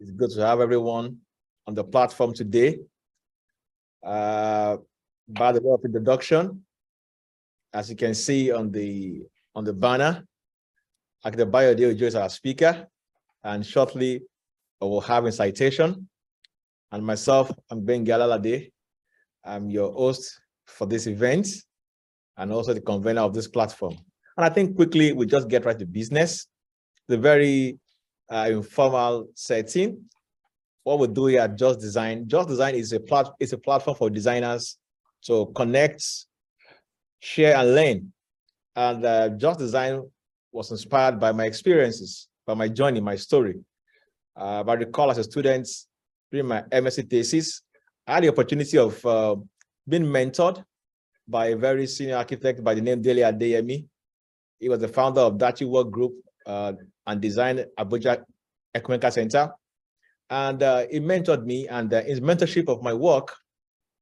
It's good to have everyone on the platform today. By the way of introduction, as you can see on the banner, Olubayode Ojo is our speaker, and shortly I will have a citation. And myself, I'm Gbenga Alalade. I'm your host for this event and also the convener of this platform. And I think quickly we just get right to business. The very informal setting. What we do here at Just Design. Just Design is a platform for designers to connect, share, and learn. And Just Design was inspired by my experiences, by my journey, my story. I recall as a student during my MSc thesis, I had the opportunity of being mentored by a very senior architect by the name Alalade. He was the founder of Dachi Work Group and designed Abuja Gbenga Center. And he mentored me, and his mentorship of my work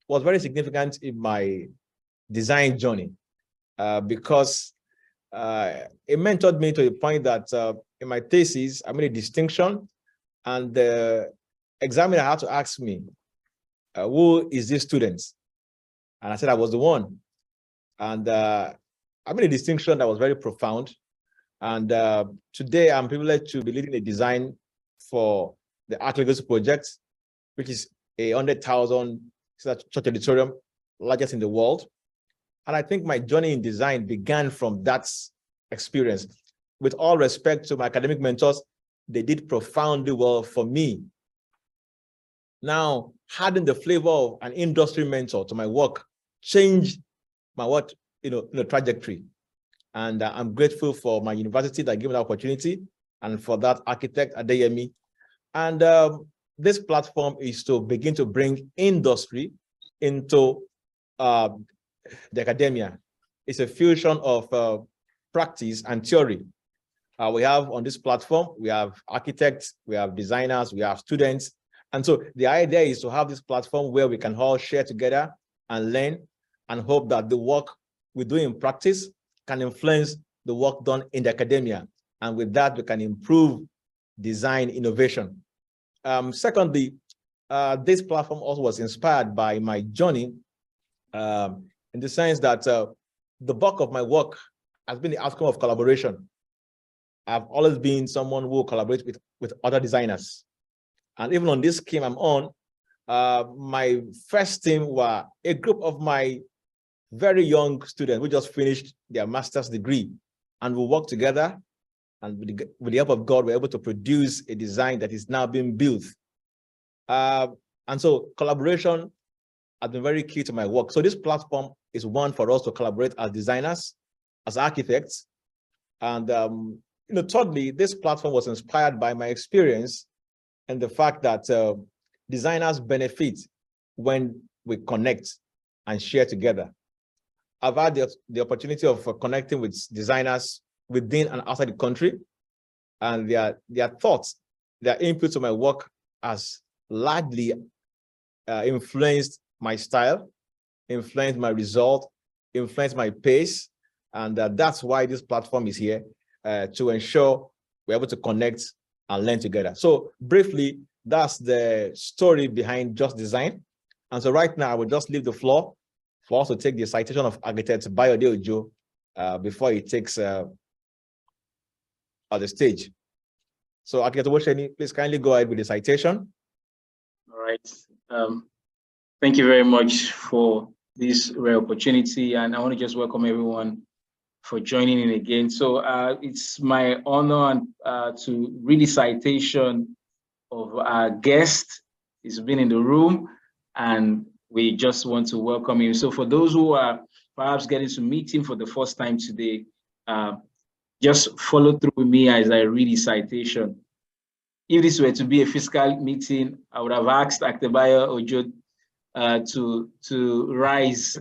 was very significant in my design journey because he mentored me to the point that in my thesis, I made a distinction, and the examiner had to ask me, who is this student? And I said I was the one. And I made a distinction that was very profound. And today I'm privileged to be leading a design for the Art Legacy project, which is a 100,000 church auditorium, largest in the world. And I think my journey in design began from that experience. With all respect to my academic mentors, they did profoundly well for me. Now, adding the flavor of an industry mentor to my work changed my trajectory. And I'm grateful for my university that gave me that opportunity, and for that architect Adeyemi. And this platform is to begin to bring industry into the academia. It's a fusion of practice and theory. We have on this platform, we have architects, we have designers, we have students. And so the idea is to have this platform where we can all share together and learn, and hope that the work we do in practice can influence the work done in the academia. And with that, we can improve design innovation. Secondly, this platform also was inspired by my journey in the sense that the bulk of my work has been the outcome of collaboration. I've always been someone who collaborates with other designers. And even on this scheme I'm on, my first team were a group of my very young students who just finished their master's degree. And we worked together, and with the help of God, we're able to produce a design that is now being built. And so collaboration has been very key to my work. So this platform is one for us to collaborate as designers, as architects. And thirdly, this platform was inspired by my experience and the fact that designers benefit when we connect and share together. I've had the opportunity of connecting with designers within and outside the country, and their thoughts, their input to my work has largely influenced my style, influenced my result, influenced my pace, and that's why this platform is here to ensure we're able to connect and learn together. So briefly, that's the story behind Just Design. And so right now, I will just leave the floor for us to take the citation of architect Olubayode Ojo before he takes the stage. So architect Ojo, please kindly go ahead with the citation. All right. Thank you very much for this rare opportunity. And I want to just welcome everyone for joining in again. So it's my honor to read the citation of our guest. He's been in the room, and we just want to welcome him. So for those who are perhaps getting to meet him for the first time today, just follow through with me as I read the citation. If this were to be a physical meeting, I would have asked Olubayode Ojo to rise,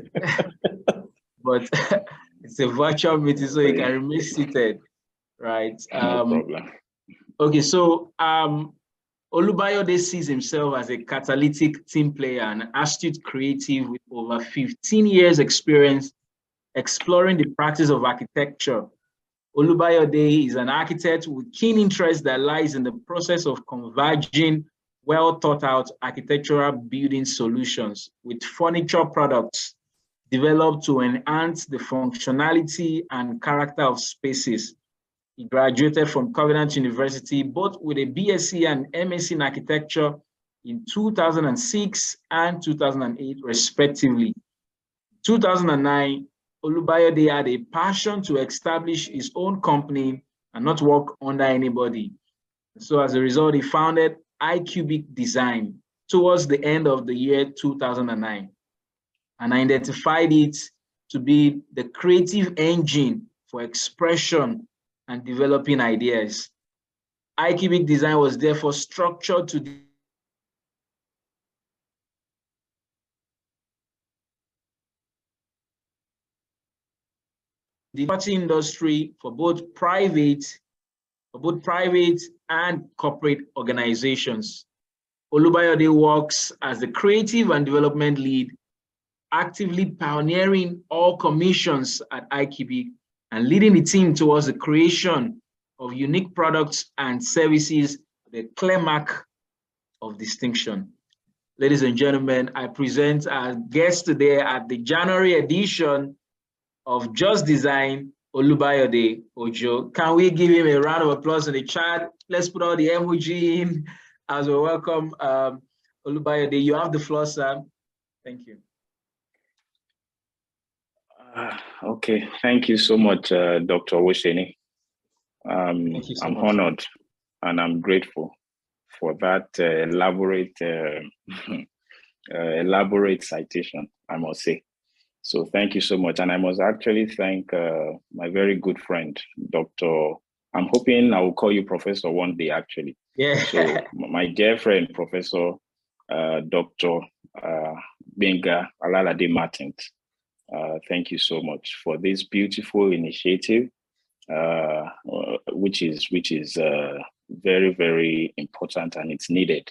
but it's a virtual meeting, so you can remain seated, right? No problem. Okay, so Olubayode sees himself as a catalytic team player and astute creative with over 15 years experience exploring the practice of architecture Olubayode is an architect with keen interest that lies in the process of converging well thought out architectural building solutions with furniture products developed to enhance the functionality and character of spaces. He graduated from Covenant University, both with a BSc and MSc in architecture in 2006 and 2008, respectively. 2009, Olubayode had a passion to establish his own company and not work under anybody. So as a result, he founded iCubic Design towards the end of the year 2009. And identified it to be the creative engine for expression and developing ideas. iCubic Design was therefore structured to the property industry for both private and corporate organizations. Olubayode works as the creative and development lead, actively pioneering all commissions at iCubic and leading the team towards the creation of unique products and services, the clear mark of distinction. Ladies and gentlemen, I present our guest today at the January edition of Just Design, Olubayode Ojo. Can we give him a round of applause in the chat? Let's put all the emoji in as we welcome Olubayode. You have the floor, sir. Thank you. Okay, thank you so much, Dr. Owosheni. I'm honored and I'm grateful for that elaborate citation, I must say. So thank you so much. And I must actually thank my very good friend, Dr. I'm hoping I will call you Professor one day, actually. Yeah. So my dear friend, Professor Dr. Gbenga Alalade Martins. Thank you so much for this beautiful initiative, which is very, very important, and it's needed,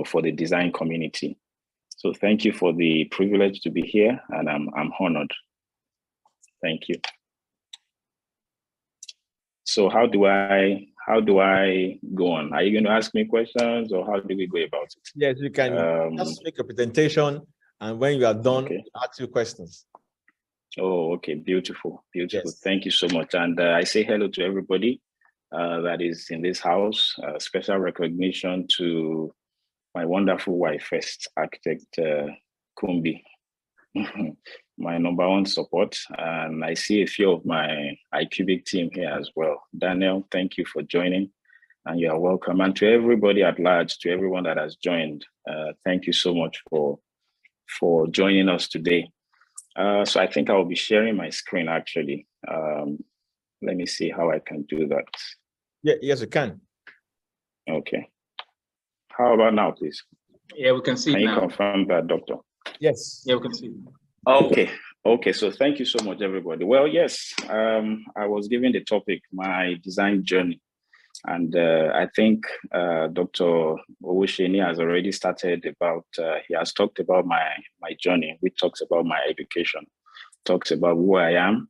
for the design community. So thank you for the privilege to be here, and I'm honored. Thank you. So how do I go on? Are you going to ask me questions, or how do we go about it? Yes, you can just make a presentation, and when you are done, okay, ask you questions. Oh, okay, beautiful, beautiful. Yes. Thank you so much. And I say hello to everybody that is in this house. Special recognition to my wonderful wife, first architect Kumbi, my number one support. And I see a few of my iCubic team here as well. Daniel, thank you for joining, and you are welcome. And to everybody at large, to everyone that has joined, thank you so much for joining us today. So I think I will be sharing my screen, actually. Let me see how I can do that. Yeah, yes, you can. Okay. How about now, please? Yeah, we can see Can it you now. confirm that, Doctor? Yes. Yeah, we can see it. Okay. Okay, so thank you so much, everybody. Well, yes, I was given the topic, my design journey. And I think Dr. Owosheni has already started about, he has talked about my journey, which talks about my education, talks about who I am,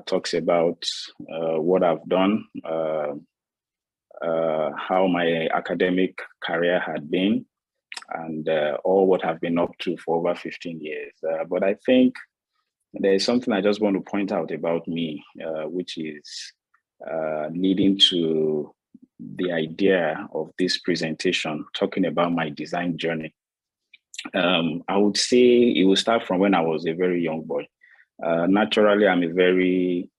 talks about what I've done, how my academic career had been, and all what I've been up to for over 15 years. But I think there is something I just want to point out about me, which is leading to the idea of this presentation, talking about my design journey. I would say it will start from when I was a very young boy. Naturally, I'm a very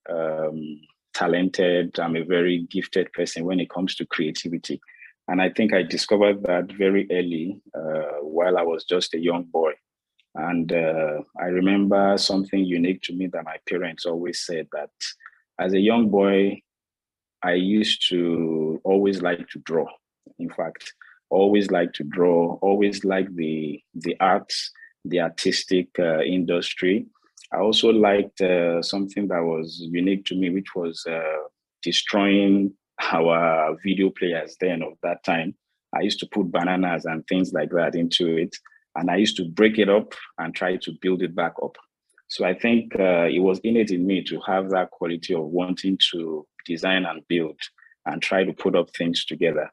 talented, I'm a very gifted person when it comes to creativity. And I think I discovered that very early while I was just a young boy. And I remember something unique to me that my parents always said, that as a young boy, I used to always like to draw. In fact, always like to draw, always like the arts, the artistic industry. I also liked something that was unique to me, which was destroying our video players then of that time. I used to put bananas and things like that into it, and I used to break it up and try to build it back up. So I think it was innate in me to have that quality of wanting to design and build and try to put up things together.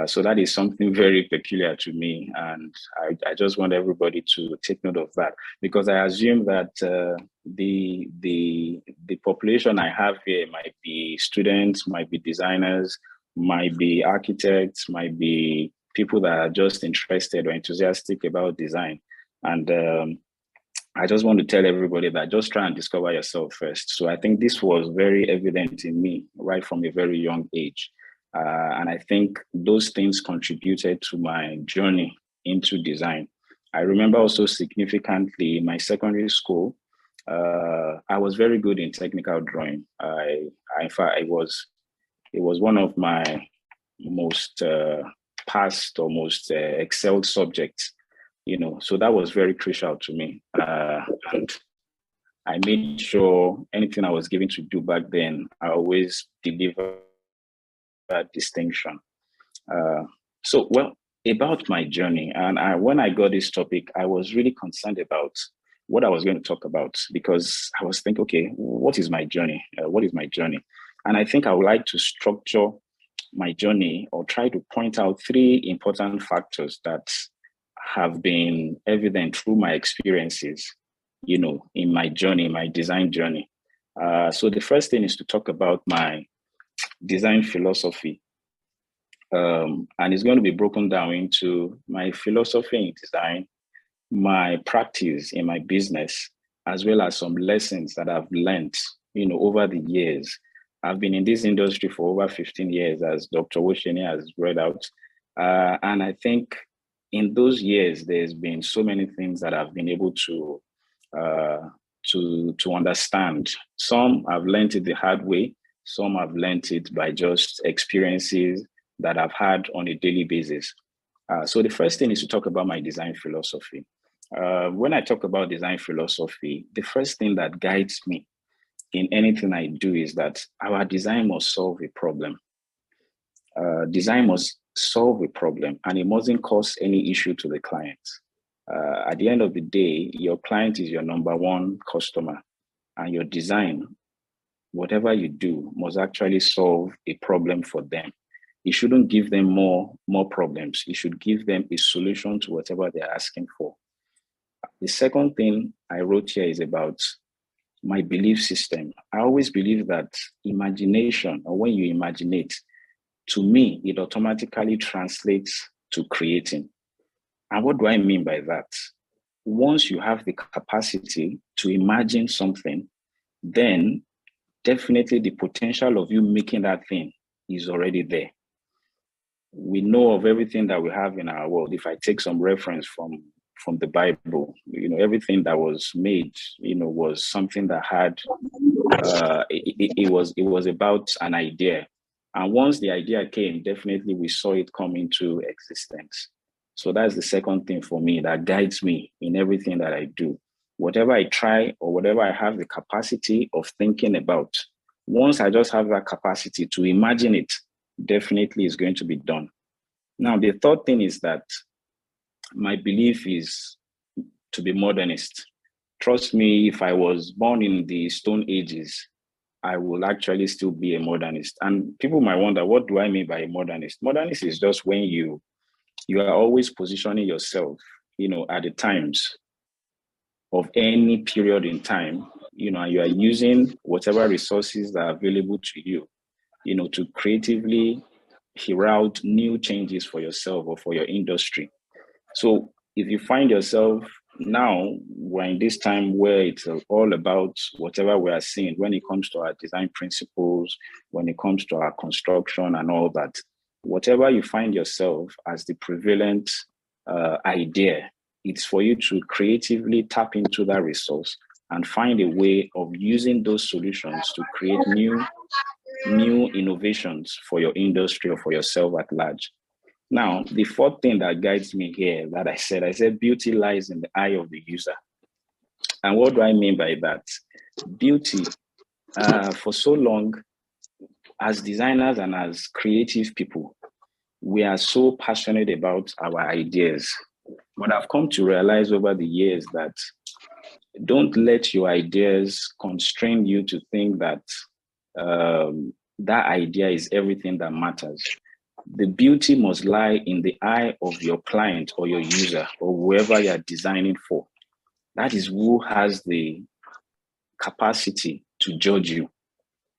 So that is something very peculiar to me. And I just want everybody to take note of that, because I assume that the population I have here might be students, might be designers, might be architects, might be people that are just interested or enthusiastic about design. And I just want to tell everybody that just try and discover yourself first. So I think this was very evident in me right from a very young age. And I think those things contributed to my journey into design. I remember also significantly in my secondary school, I was very good in technical drawing. In fact, it was one of my most passed or most excelled subjects, so that was very crucial to me. And I made sure anything I was given to do back then, I always delivered that distinction. About my journey, and when I got this topic, I was really concerned about what I was going to talk about, because I was thinking, okay, what is my journey? What is my journey? And I think I would like to structure my journey or try to point out 3 important factors that have been evident through my experiences, in my journey, my design journey. So the first thing is to talk about my design philosophy. And it's going to be broken down into my philosophy in design, my practice in my business, as well as some lessons that I've learned, over the years. I've been in this industry for over 15 years, as Dr. Wosheni has read out. And I think in those years, there's been so many things that I've been able to understand. Some I've learned it the hard way. Some I've learned it by just experiences that I've had on a daily basis. So the first thing is to talk about my design philosophy. When I talk about design philosophy, the first thing that guides me in anything I do is that our design must solve a problem. Design must solve a problem, and it mustn't cause any issue to the client. At the end of the day, your client is your number one customer, and your design, whatever you do, must actually solve a problem for them. It shouldn't give them more problems. It should give them a solution to whatever they're asking for. The second thing I wrote here is about my belief system. I always believe that imagination, or when you imaginate, to me, it automatically translates to creating. And what do I mean by that? Once you have the capacity to imagine something, then definitely the potential of you making that thing is already there. We know of everything that we have in our world. If I take some reference from the Bible, everything that was made, was something that had, it was about an idea. And once the idea came, definitely we saw it come into existence. So that's the second thing for me that guides me in everything that I do. Whatever I try or whatever I have the capacity of thinking about, once I just have that capacity to imagine it, definitely is going to be done. Now, the third thing is that my belief is to be modernist. Trust me, if I was born in the Stone Ages, I will actually still be a modernist. And people might wonder, what do I mean by a modernist? Modernist is just when you are always positioning yourself, at the times of any period in time, and you are using whatever resources that are available to you, to creatively herald new changes for yourself or for your industry. So if you find yourself now, we're in this time where it's all about whatever we are seeing when it comes to our design principles, when it comes to our construction and all that, whatever you find yourself as the prevalent idea, it's for you to creatively tap into that resource and find a way of using those solutions to create new innovations for your industry or for yourself at large. Now, the fourth thing that guides me here that I said beauty lies in the eye of the user. And what do I mean by that? Beauty, for so long, as designers and as creative people, we are so passionate about our ideas. But I've come to realize over the years that don't let your ideas constrain you to think that that idea is everything that matters. The beauty must lie in the eye of your client or your user or whoever you're designing for. That is who has the capacity to judge you.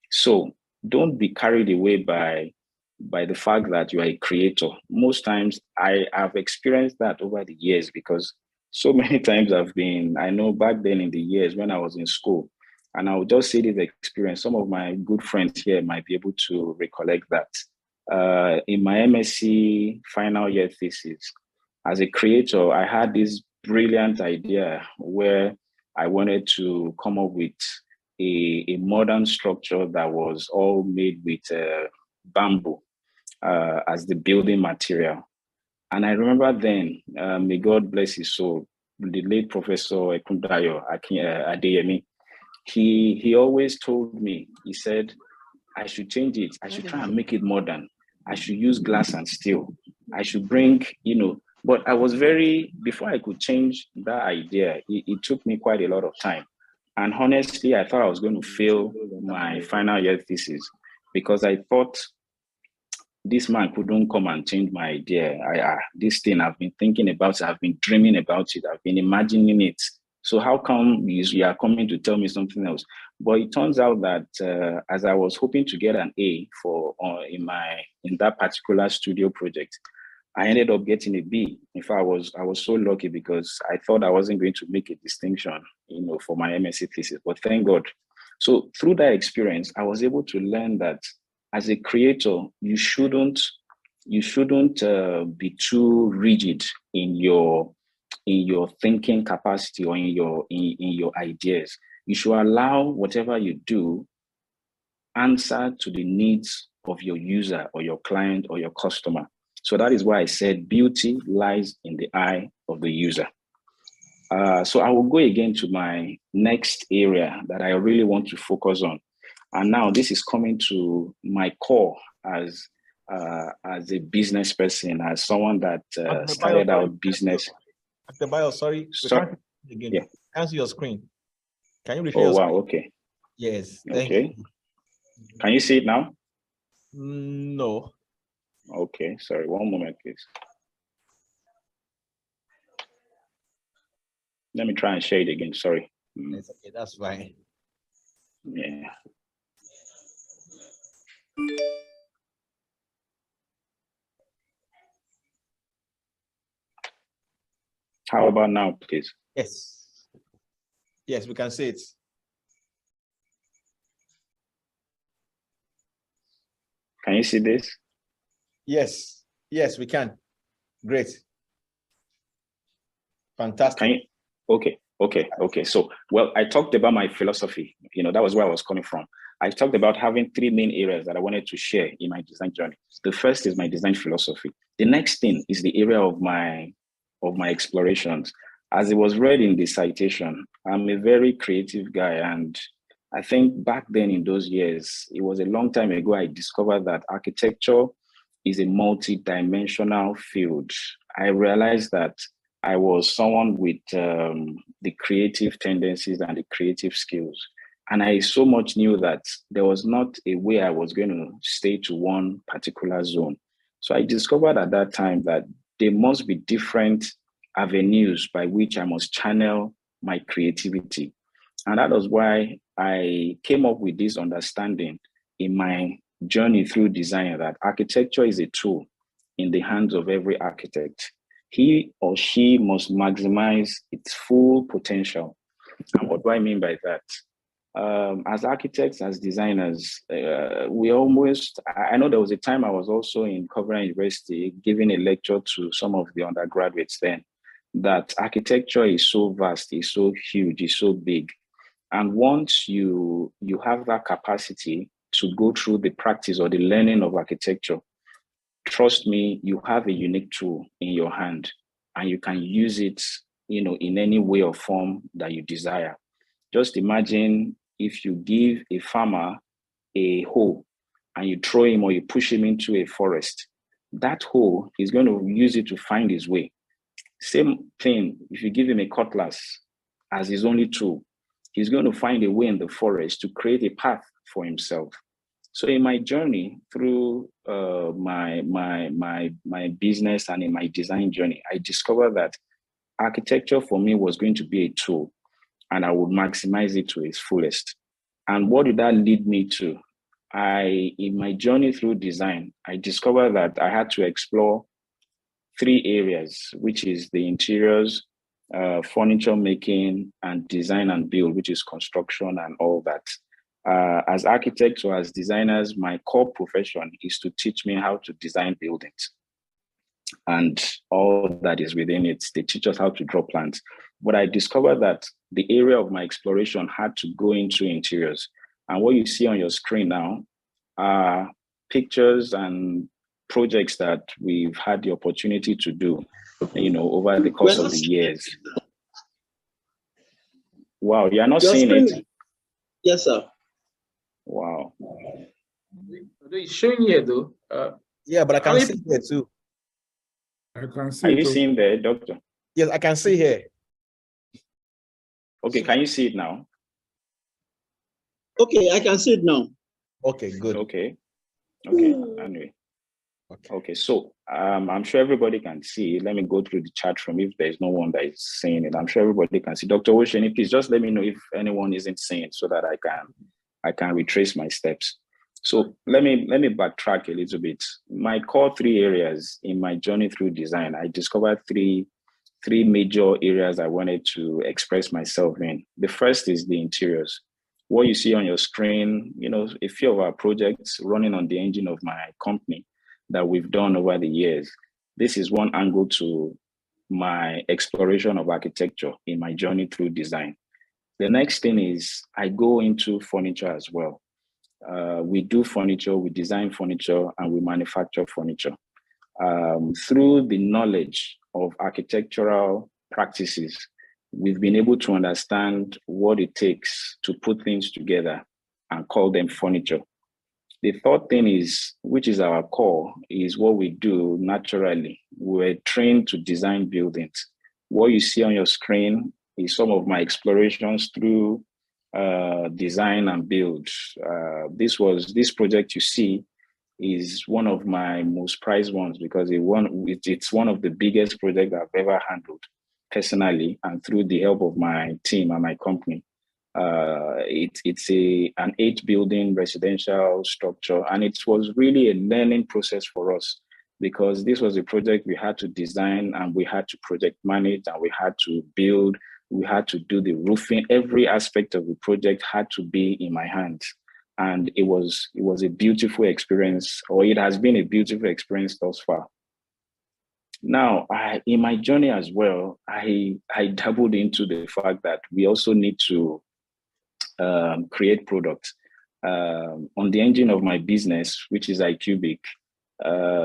So don't be carried away by the fact that you are a creator. Most times I have experienced that over the years, because so many times I know back then in the years when I was in school, and I will just say this experience. Some of my good friends here might be able to recollect that. In my MSc final year thesis, as a creator, I had this brilliant idea where I wanted to come up with a modern structure that was all made with bamboo as the building material. And I remember then, may God bless his soul, the late Professor Ekundayo Adeyemi, he always told me, he said, I should change it. I should try and make it modern. I should use glass and steel. I should bring, but I was before I could change that idea, it took me quite a lot of time. And honestly, I thought I was going to fail my final year thesis, because I thought this man couldn't come and change my idea. This thing I've been thinking about it, I've been dreaming about it, I've been imagining it. So how come you are coming to tell me something else? But it turns out that as I was hoping to get an A in that particular studio project, I ended up getting a B. In fact, I was so lucky, because I thought I wasn't going to make a distinction, for my MSc thesis. But thank God. So through that experience, I was able to learn that as a creator, you shouldn't be too rigid in your thinking capacity or in your ideas. You should allow whatever you do answer to the needs of your user or your client or your customer. So that is why I said beauty lies in the eye of the user. So I will go again to my next area that I really want to focus on. And now this is coming to my core as a business person, as someone that started out business. Dr. Bayo, sorry. Again. Yeah. Cancel your screen. Can you refresh your screen? Wow, okay. Yes, thank you. Can you see it now? No. Okay, sorry, one moment, please. Let me try and share it again, sorry. It's okay, that's fine. Yeah. How about now, please? Yes. Yes, we can see it. Can you see this? Yes. Yes, we can. Great. Fantastic. Okay. So, well, I talked about my philosophy. That was where I was coming from. I talked about having three main areas that I wanted to share in my design journey. The first is my design philosophy. The next thing is the area of my explorations. As it was read in the citation, I'm a very creative guy. And I think back then in those years, it was a long time ago, I discovered that architecture is a multi-dimensional field. I realized that I was someone with the creative tendencies and the creative skills. And I so much knew that there was not a way I was going to stay to one particular zone. So I discovered at that time that there must be different avenues by which I must channel my creativity. And that was why I came up with this understanding in my journey through design, that architecture is a tool in the hands of every architect. He or she must maximize its full potential. And what do I mean by that? As architects, as designers, I know there was a time I was also in Coventry University giving a lecture to some of the undergraduates then, that architecture is so vast, is so huge, is so big. And once you have that capacity to go through the practice or the learning of architecture, trust me, you have a unique tool in your hand and you can use it, in any way or form that you desire. Just imagine if you give a farmer a hoe and you throw him or you push him into a forest, that hoe is going to use it to find his way. Same thing, if you give him a cutlass as his only tool. He's going to find a way in the forest to create a path for himself. So in my journey through my business and in my design journey, I discovered that architecture for me was going to be a tool, and I would maximize it to its fullest. And what did that lead me to? In my journey through design, I discovered that I had to explore 3 areas, which is the interiors, furniture making, and design and build, which is construction and all that. As architects or as designers, my core profession is to teach me how to design buildings and all that is within it. They teach us how to draw plans. But I discovered that the area of my exploration had to go into interiors. And what you see on your screen now are pictures and projects that we've had the opportunity to do, over the course of the years. Wow, you're not seeing it? Yes, sir. Wow. It's showing here though. Yeah, but I can see here too. I can see. Are you seeing there, doctor? Yes, I can see here. Okay, can you see it now? Okay, I can see it now. Okay, good. Okay. Anyway. Okay, so I'm sure everybody can see. Let me go through the chat room if there's no one that is seeing it. I'm sure everybody can see. Dr. Osheni, please just let me know if anyone isn't seeing it so that I can retrace my steps. So let me backtrack a little bit. My core 3 areas in my journey through design, I discovered three major areas I wanted to express myself in. The first is the interiors. What you see on your screen, a few of our projects running on the engine of my company that we've done over the years. This is one angle to my exploration of architecture in my journey through design. The next thing is I go into furniture as well. We do furniture, we design furniture, and we manufacture furniture. Through the knowledge of architectural practices, we've been able to understand what it takes to put things together and call them furniture. The third thing is, which is our core, is what we do naturally. We're trained to design buildings. What you see on your screen is some of my explorations through design and build. This project you see is one of my most prized ones because it's one of the biggest projects I've ever handled personally and through the help of my team and my company. It's an 8-building residential structure, and it was really a learning process for us because this was a project we had to design and we had to project manage and we had to build, we had to do the roofing. Every aspect of the project had to be in my hands, and it was a beautiful experience, or it has been a beautiful experience thus far. Now, in my journey as well, I dabbled into the fact that we also need to create products. On the engine of my business, which is iCubic,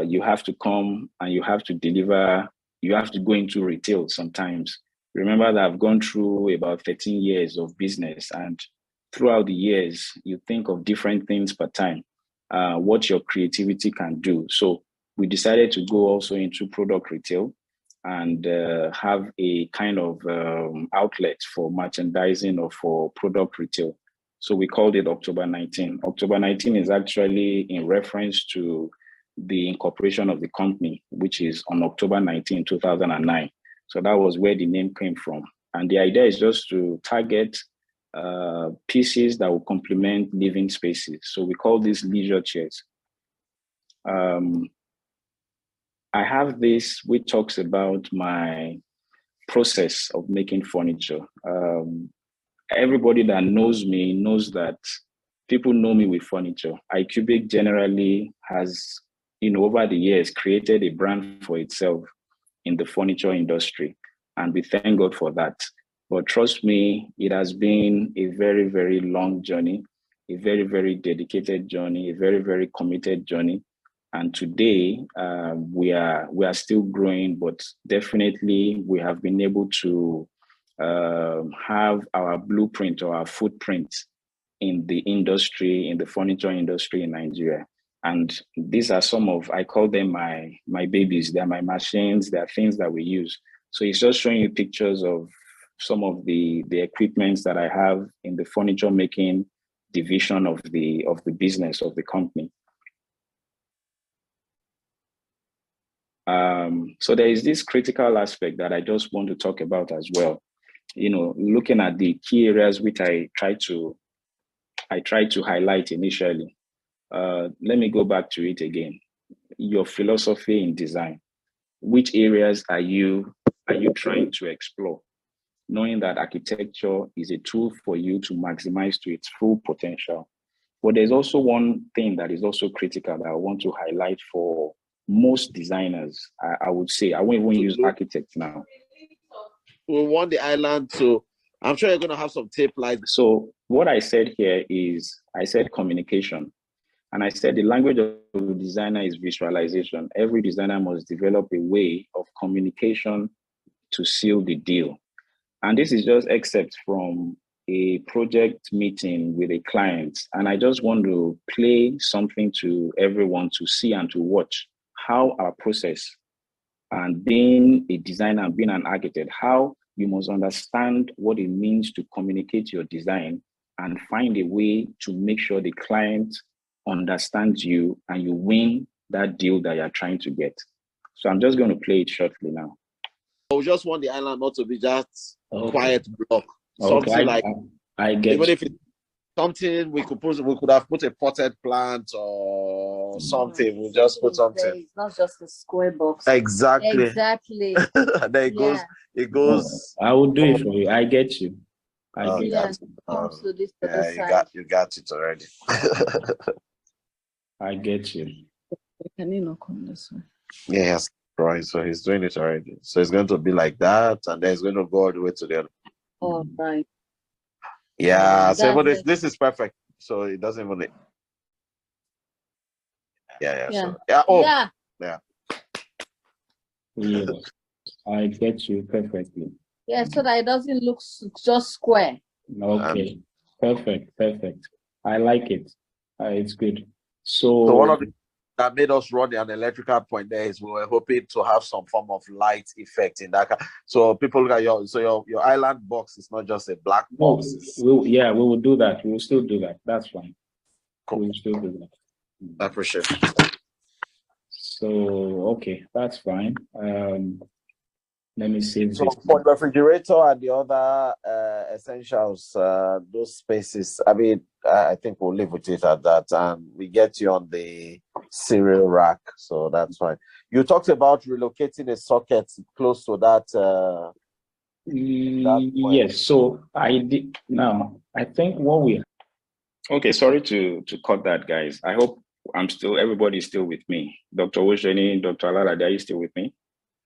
you have to come and you have to deliver, you have to go into retail sometimes. Remember that I've gone through about 13 years of business, and throughout the years, you think of different things per time, what your creativity can do. So we decided to go also into product retail and have a kind of outlet for merchandising or for product retail. So we called it October 19. October 19 is actually in reference to the incorporation of the company, which is on October 19, 2009. So that was where the name came from. And the idea is just to target pieces that will complement living spaces. So we call these leisure chairs. I have this which talks about my process of making furniture. Everybody that knows me knows that people know me with furniture. iCubic generally has, over the years, created a brand for itself in the furniture industry, and we thank God for that. But trust me, it has been a very, very long journey, a very, very dedicated journey, a very, very committed journey. And today we are still growing, but definitely we have been able to have our blueprint or our footprint in the industry, in the furniture industry in Nigeria. And these are some of, I call them my babies. They're my machines. They're things that we use. So it's just showing you pictures of some of the equipments that I have in the furniture making division of the business of the company. So there is this critical aspect that I just want to talk about as well. Looking at the key areas which I tried to highlight initially. Let me go back to it again. Your philosophy in design. Which areas are you trying to explore? Knowing that architecture is a tool for you to maximize to its full potential. But there's also one thing that is also critical that I want to highlight for most designers. I would say, I won't even use architects now. We want the island to, I'm sure you're going to have some tape like. So what I said here is, I said communication. And I said the language of the designer is visualization. Every designer must develop a way of communication to seal the deal. And this is just excerpt from a project meeting with a client. And I just want to play something to everyone to see and to watch how our process, and being a designer and being an architect, how you must understand what it means to communicate your design and find a way to make sure the client understands you and you win that deal that you're trying to get. So I'm just going to play it shortly now. We just want the island not to be just quiet block. Something okay, I get even if it's something we could have put a potted plant or something. We'll just put something. It's not just a square box. Exactly. Exactly. There it goes. It goes. I will do it for you. I get you. I get you got it already. I get you. Can you not come this way? Yes, right. So he's doing it already. So it's going to be like that, and then it's going to go all the way to the other. Oh, right. Yeah. So but this is perfect. So it doesn't even. Yeah. So, yeah. Oh. Yeah. Yeah. Yes, I get you perfectly. Yeah, so that it doesn't look just square. Okay. Perfect. I like it. It's good. So one of the that made us run an electrical point there is we were hoping to have some form of light effect in that. So people look at your island box is not just a black box. We will do that. We will still do that. That's fine. Cool. We will still do that. I appreciate it. So okay, that's fine. Let me see. So for the refrigerator and the other essentials, those spaces, I mean, I think we'll leave with it at that. And we get you on the cereal rack. So that's fine. You talked about relocating a socket close to that. Yes. So I did. Now, I think what we... Okay, sorry to cut that, guys. I hope everybody's still with me. Dr. Osheni, Dr. Alalade, are you still with me?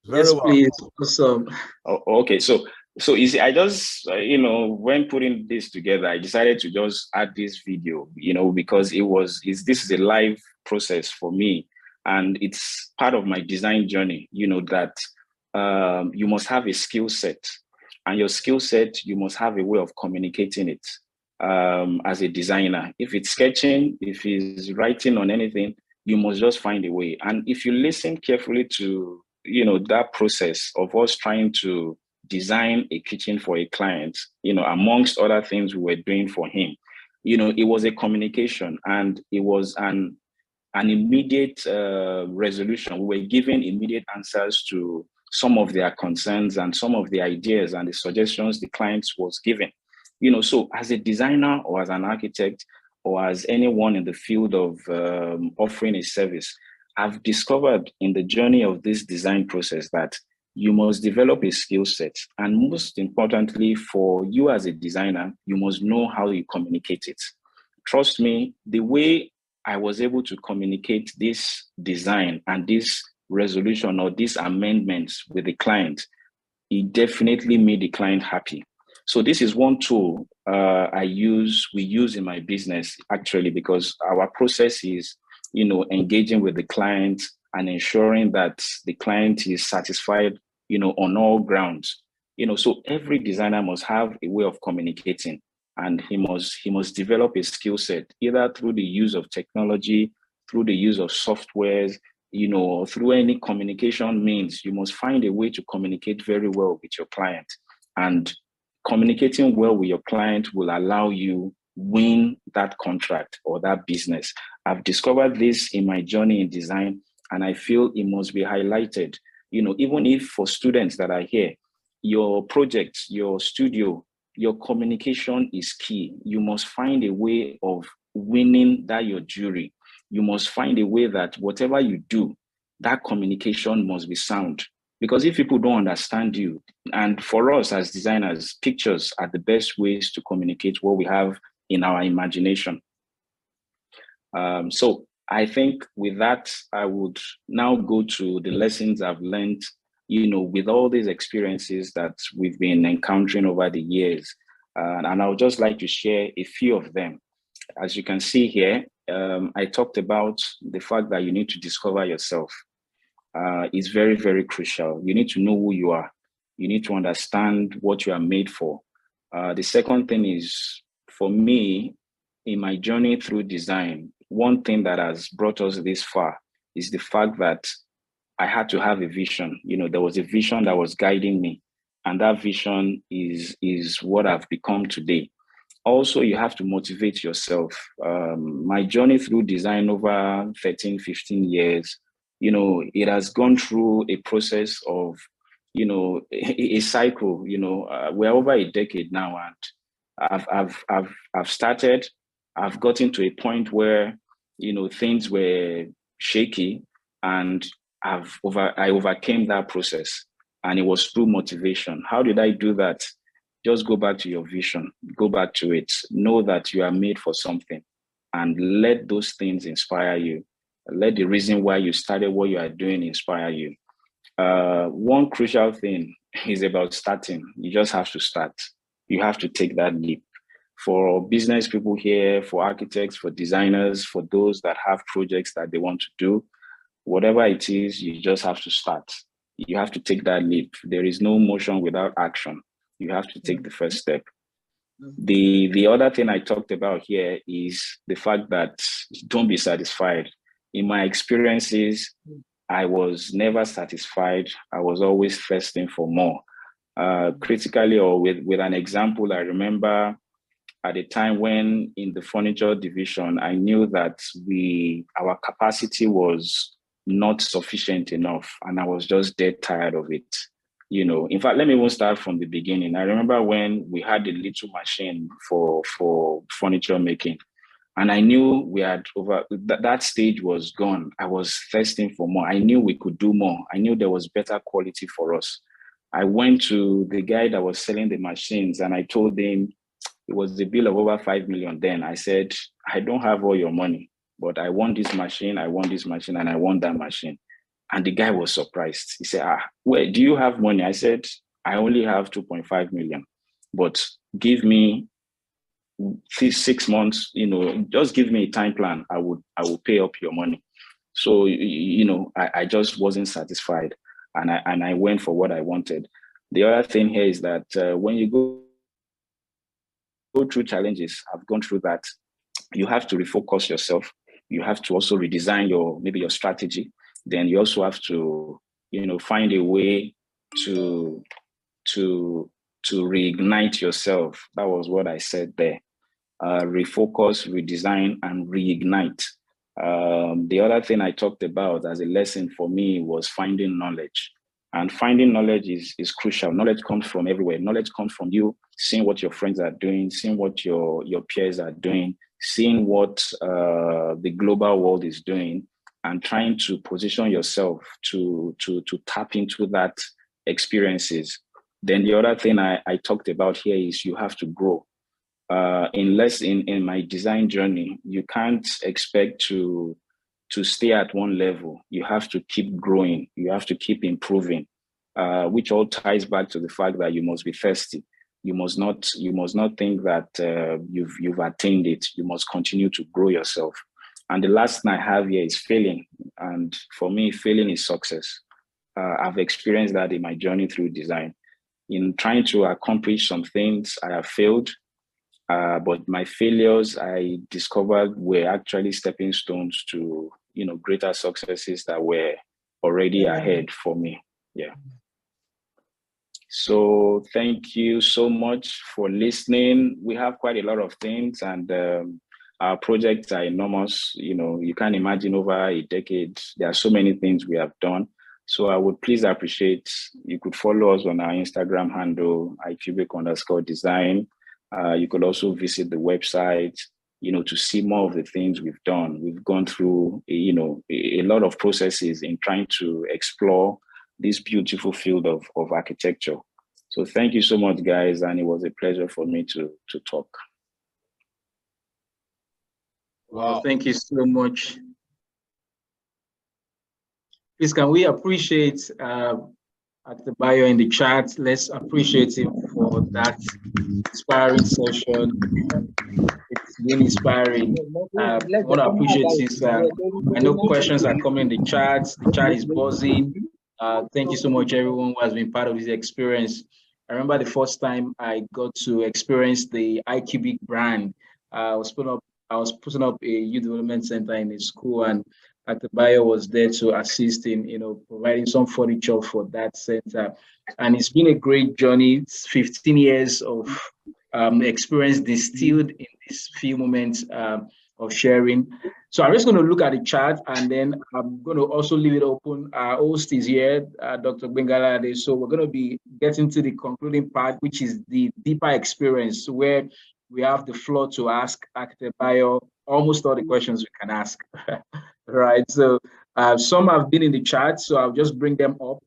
Yes, please. Awesome. Oh, okay, so you see, I just when putting this together, I decided to just add this video, because this is a live process for me, and it's part of my design journey. That you must have a skill set, and your skill set, you must have a way of communicating it as a designer. If it's sketching, if it's writing on anything, you must just find a way. And if you listen carefully to that process of us trying to design a kitchen for a client, amongst other things we were doing for him, it was a communication, and it was an immediate resolution. We were giving immediate answers to some of their concerns and some of the ideas and the suggestions the clients was giving. So as a designer or as an architect or as anyone in the field of offering a service, I've discovered in the journey of this design process that you must develop a skill set. And most importantly, for you as a designer, you must know how you communicate it. Trust me, the way I was able to communicate this design and this resolution or these amendments with the client, it definitely made the client happy. So this is one tool we use in my business, actually, because our process is engaging with the client and ensuring that the client is satisfied, on all grounds. So every designer must have a way of communicating, and he must develop a skill set, either through the use of technology, through the use of softwares, through any communication means. You must find a way to communicate very well with your client. And communicating well with your client will allow you win that contract or that business. I've discovered this in my journey in design, and I feel it must be highlighted. Even if for students that are here, your projects, your studio, your communication is key. You must find a way of winning that your jury. You must find a way that whatever you do, that communication must be sound. Because if people don't understand you, and for us as designers, pictures are the best ways to communicate what we have in our imagination. So I think with that, I would now go to the lessons I've learned, with all these experiences that we've been encountering over the years. And I would just like to share a few of them. As you can see here, I talked about the fact that you need to discover yourself. It's very, very crucial. You need to know who you are. You need to understand what you are made for. The second thing is, for me, in my journey through design, one thing that has brought us this far is the fact that I had to have a vision. There was a vision that was guiding me, and that vision is what I've become today. Also, you have to motivate yourself. My journey through design over 13, 15 years, it has gone through a process of, a cycle. We're over a decade now, and I've started. I've gotten to a point where, things were shaky, and I overcame that process, and it was through motivation. How did I do that? Just go back to your vision, go back to it, know that you are made for something, and let those things inspire you. Let the reason why you started what you are doing inspire you. One crucial thing is about starting. You just have to start. You have to take that leap. For business people here, for architects, for designers, for those that have projects that they want to do, whatever it is, you just have to start. You have to take that leap. There is no motion without action. You have to take the first step. The other thing I talked about here is the fact that don't be satisfied. In my experiences, I was never satisfied. I was always thirsting for more. Critically, or with an example, I remember at a time when in the furniture division, I knew that our capacity was not sufficient enough, and I was just dead tired of it. In fact, let me even start from the beginning. I remember when we had a little machine for furniture making, and I knew we had that stage was gone. I was thirsting for more. I knew we could do more. I knew there was better quality for us. I went to the guy that was selling the machines, and I told him, it was the bill of over 5 million then. I said, I don't have all your money, but I want this machine, and I want that machine. And the guy was surprised. He said, wait, do you have money? I said, I only have 2.5 million, but give me 6 months, just give me a time plan. I will pay up your money. So, I just wasn't satisfied, and I went for what I wanted. The other thing here is that when you go through challenges, I've gone through that, you have to refocus yourself. You have to also redesign your strategy. Then you also have to, find a way to reignite yourself. That was what I said there. Refocus, redesign, and reignite. The other thing I talked about as a lesson for me was finding knowledge. And finding knowledge is crucial. Knowledge comes from everywhere. Knowledge comes from you seeing what your friends are doing, seeing what your peers are doing, seeing what the global world is doing, and trying to position yourself to tap into that experiences. Then the other thing I talked about here is you have to grow. In my design journey, you can't expect to stay at one level. You have to keep growing. You have to keep improving, which all ties back to the fact that you must be thirsty. You must not think that you've attained it. You must continue to grow yourself. And the last thing I have here is failing. And for me, failing is success. I've experienced that in my journey through design. In trying to accomplish some things, I have failed. But my failures, I discovered, were actually stepping stones to, greater successes that were already ahead for me. Yeah. So thank you so much for listening. We have quite a lot of things, and our projects are enormous. You know, you can't imagine over a decade, there are so many things we have done. So I would please appreciate, you could follow us on our Instagram handle, icubic_design. You could also visit the website, you know, to see more of the things we've done. We've gone through, you know, a lot of processes in trying to explore this beautiful field of architecture. So thank you so much, guys. And it was a pleasure for me to talk. Wow, thank you so much. Please, can we appreciate Adebayo in the chat? Let's appreciate him for that inspiring session. It's been inspiring. I want to appreciate this. I know questions are coming in the chat. The chat is buzzing. Thank you so much, everyone who has been part of this experience. I remember the first time I got to experience the iCubic brand. I was putting up a youth development center in a school, and Adebayo was there to assist in, you know, providing some furniture for that center. And it's been a great journey. It's 15 years of experience distilled in these few moments of sharing. So I'm just going to look at the chat, and then I'm going to also leave it open. Our host is here, Dr. Gbenga Alalade. So we're going to be getting to the concluding part, which is the deeper experience, where we have the floor to ask Adebayo almost all the questions we can ask. Right. So some have been in the chat, so I'll just bring them up.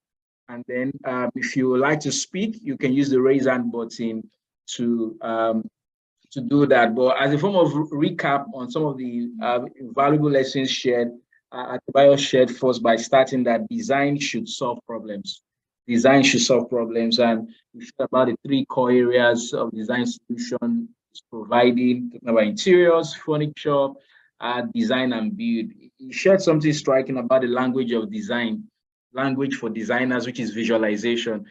And then if you would like to speak, you can use the raise hand button to do that. But as a form of recap on some of the valuable lessons shared, Adebayo shared first by starting that design should solve problems. Design should solve problems. And we shared about the 3 core areas of design solution: providing, talking about interiors, furniture, design and build. He shared something striking about the language of design, language for designers, which is visualization.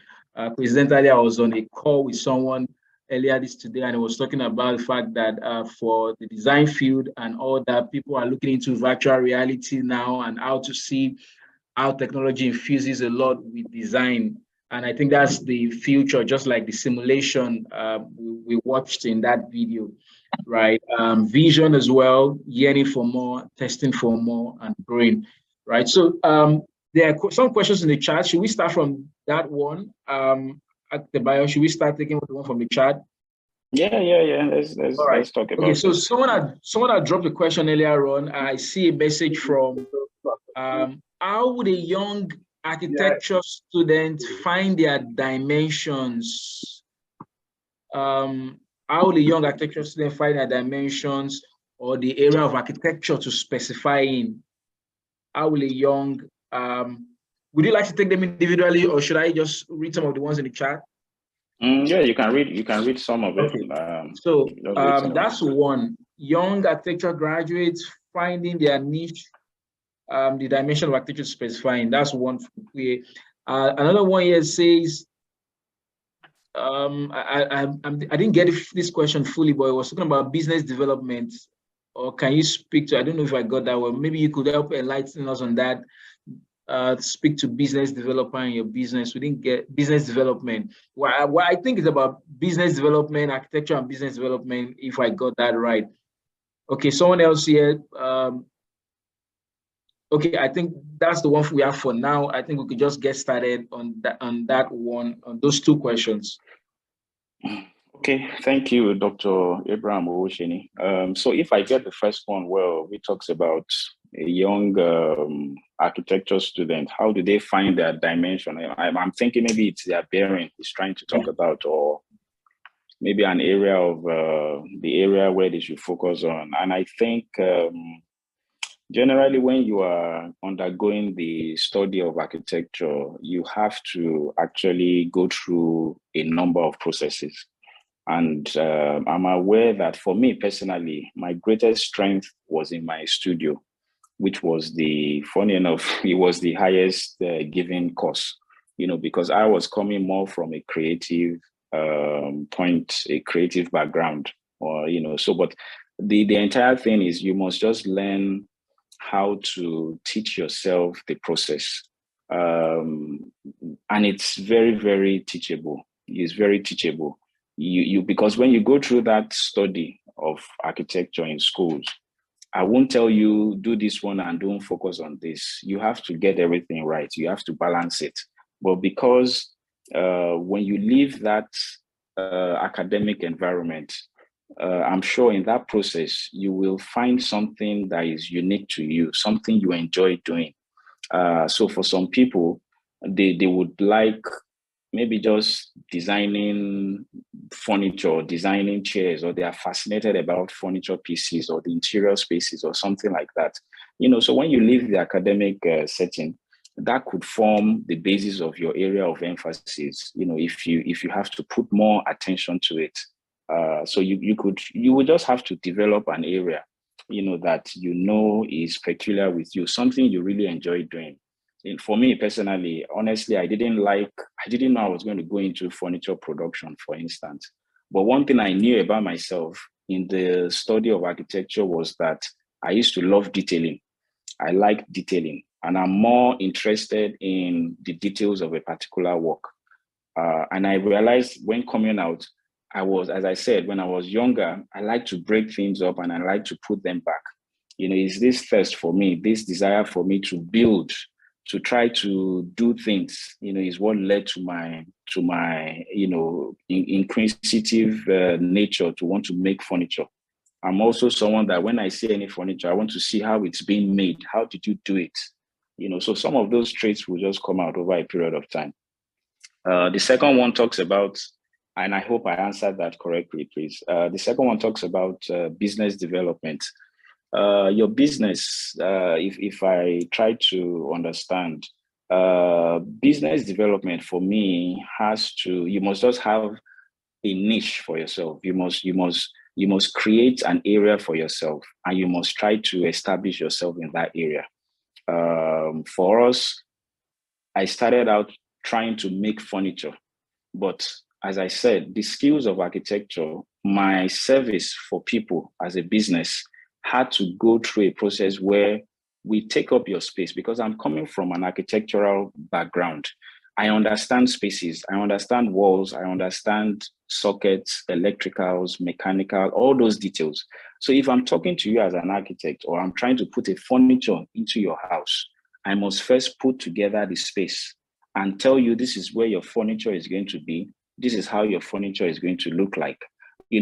Coincidentally, I was on a call with someone earlier today, and I was talking about the fact that for the design field and all that, people are looking into virtual reality now and how to see how technology infuses a lot with design. And I think that's the future, just like the simulation we watched in that video, right? Vision as well, yearning for more, testing for more, and growing, right? So there are some questions in the chat. Should we start from that one? Adebayo, should we start taking the one from the chat? Yeah. Let's talk about it. Okay, so someone had dropped a question earlier on. I see a message from how would a young architecture student find their dimensions? How would a young architecture student find their dimensions or the area of architecture to specify in? How will a young, would you like to take them individually, or should I just read some of the ones in the chat? Yeah, you can read some of it. Okay. So that's one. Young architecture graduates finding their niche, the dimension of architecture specifying. That's one. Another one here says, I didn't get this question fully, but it was talking about business development. Or can you speak to? I don't know if I got that one. Maybe you could help enlighten us on that. Speak to business developer in your business. We didn't get business development. Well, I think it's about business development, architecture, and business development. If I got that right. Okay, someone else here. Okay, I think that's the one we have for now. I think we could just get started on that one, on those 2 questions. Okay, thank you, Dr. Abraham Owosheni. So if I get the first one well, we talks about a young architecture student. How do they find their dimension? I'm thinking maybe it's their bearing he's trying to talk about, or maybe an area of the area where they should focus on. And I think generally when you are undergoing the study of architecture, you have to actually go through a number of processes. And I'm aware that for me personally, my greatest strength was in my studio, which was funny enough, it was the highest given course, you know, because I was coming more from a creative a creative background, or, you know, so, but the entire thing is you must just learn how to teach yourself the process. And it's very, very teachable. is very teachable. Because when you go through that study of architecture in schools, I won't tell you do this one and don't focus on this. You have to get everything right. You have to balance it. But because when you leave that academic environment, I'm sure in that process, you will find something that is unique to you, something you enjoy doing. So for some people, they would like maybe just designing furniture, designing chairs, or they are fascinated about furniture pieces or the interior spaces or something like that. So when you leave the academic setting, that could form the basis of your area of emphasis. If you have to put more attention to it, so you would just have to develop an area, that is peculiar with you, something you really enjoy doing. And for me personally, honestly, I didn't know I was going to go into furniture production, for instance. But one thing I knew about myself in the study of architecture was that I used to love detailing. I like detailing, and I'm more interested in the details of a particular work. And I realized when coming out, as I said, when I was younger, I like to break things up and I like to put them back. It's this thirst for me, this desire for me to build, to try to do things, is what led to my inquisitive nature to want to make furniture. I'm also someone that when I see any furniture, I want to see how it's being made. How did you do it? So some of those traits will just come out over a period of time. The second one talks about, and I hope I answered that correctly, please. The second one talks about business development. Your business, if I try to understand, business development for me you must just have a niche for yourself. You must create an area for yourself, and you must try to establish yourself in that area. For us, I started out trying to make furniture, but as I said, the skills of architecture, my service for people as a business had to go through a process where we take up your space, because I'm coming from an architectural background. I understand spaces, I understand walls, I understand sockets, electricals, mechanical, all those details. So if I'm talking to you as an architect, or I'm trying to put a furniture into your house, I must first put together the space and tell you this is where your furniture is going to be. This is how your furniture is going to look like.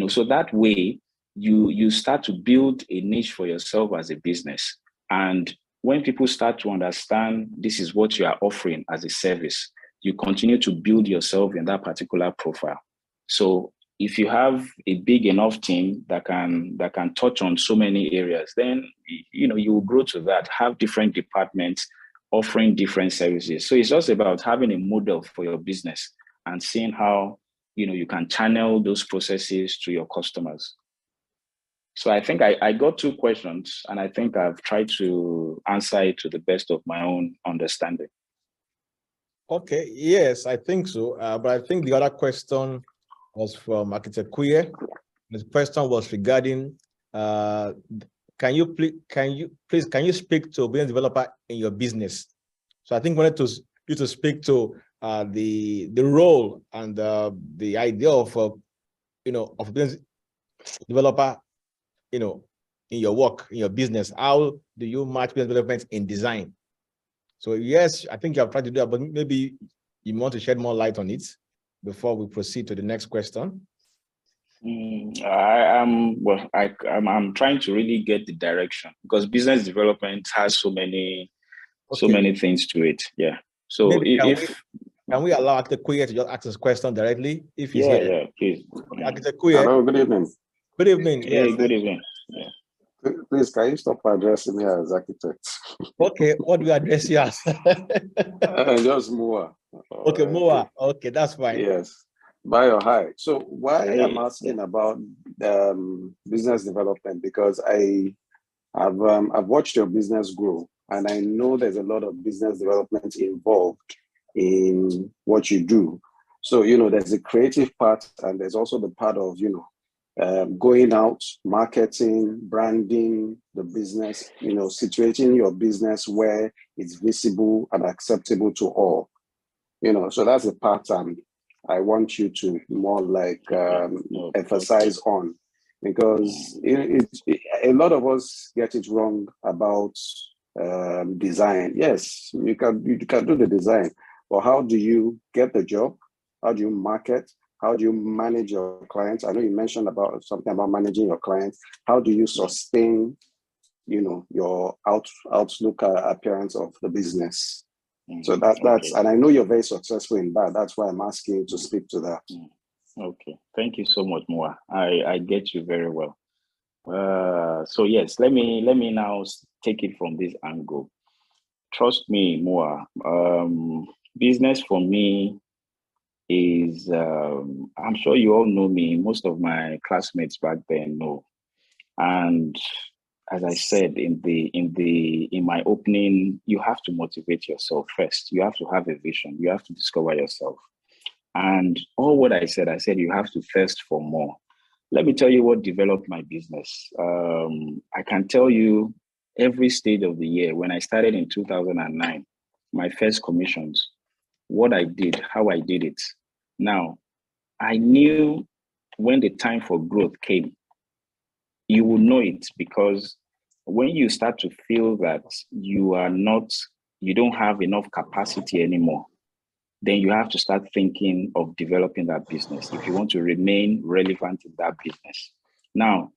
So that way you start to build a niche for yourself as a business. And when people start to understand this is what you are offering as a service, you continue to build yourself in that particular profile. So if you have a big enough team that can touch on so many areas, then you will grow to that, have different departments offering different services. So it's just about having a model for your business and seeing how you can channel those processes to your customers. So I think I got two questions, and I think I've tried to answer it to the best of my own understanding. Okay, yes, I think so. But I think the other question was from Architect Kuye. The question was regarding, can you speak to a business developer in your business? So I think we wanted you to speak to the role and the idea of of a business developer, in your work, in your business. How do you match business development in design? So yes, I think you have tried to do that, but maybe you want to shed more light on it before we proceed to the next question. I'm trying to really get the direction, because business development has so many things to it. Yeah. So maybe can we allow Architect Kuye to just ask this question directly if he's here? Yeah, please. Architect Kuye. Hello, good evening. Good evening. Hey, yes. good evening. Yeah. Please, can you stop addressing me as architect? Okay, what do you address you as? Just Moa. Okay, Moa. Okay, that's fine. Yes. Bio, hi. So why I'm asking about business development, because I've watched your business grow, and I know there's a lot of business development involved in what you do. So, there's a creative part, and there's also the part of, going out, marketing, branding the business, situating your business where it's visible and acceptable to all. So that's the part I want you to more like emphasize on, because a lot of us get it wrong about design. Yes, you can do the design, but how do you get the job? How do you market? How do you manage your clients? I know you mentioned about something about managing your clients. How do you sustain, your outlook appearance of the business? So that's Okay. and I know you're very successful in that. That's why I'm asking you to speak to that. Okay, thank you so much, Moa. I get you very well. So yes, let me now take it from this angle. Trust me, Moa. Business for me is I'm sure you all know me. Most of my classmates back then know. And as I said in my opening, you have to motivate yourself first. You have to have a vision. You have to discover yourself. And all what I said you have to thirst for more. Let me tell you what developed my business. I can tell you every stage of the year. When I started in 2009, my first commissions, what I did, how I did it. Now, I knew when the time for growth came, you will know it, because when you start to feel that you don't have enough capacity anymore, then you have to start thinking of developing that business if you want to remain relevant in that business. Now,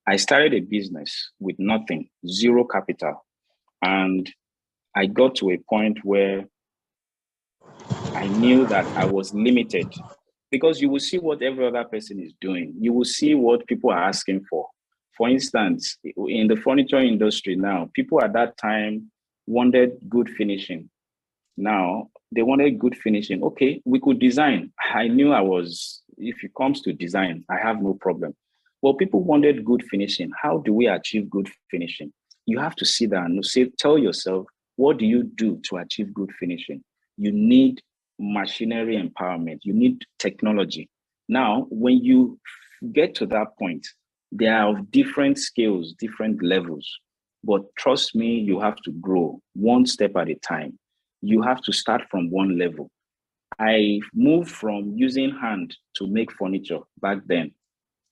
I started a business with nothing, zero capital. And I got to a point where I knew that I was limited, because you will see what every other person is doing. You will see what people are asking for. For instance, in the furniture industry now, people at that time wanted good finishing. Now, they wanted good finishing. Okay, we could design. I knew if it comes to design, I have no problem. Well, people wanted good finishing. How do we achieve good finishing? You have to sit down and tell yourself, what do you do to achieve good finishing? You need machinery empowerment. You need technology. Now, when you get to that point, they are of different scales, different levels. But trust me, you have to grow one step at a time. You have to start from one level. I moved from using hand to make furniture back then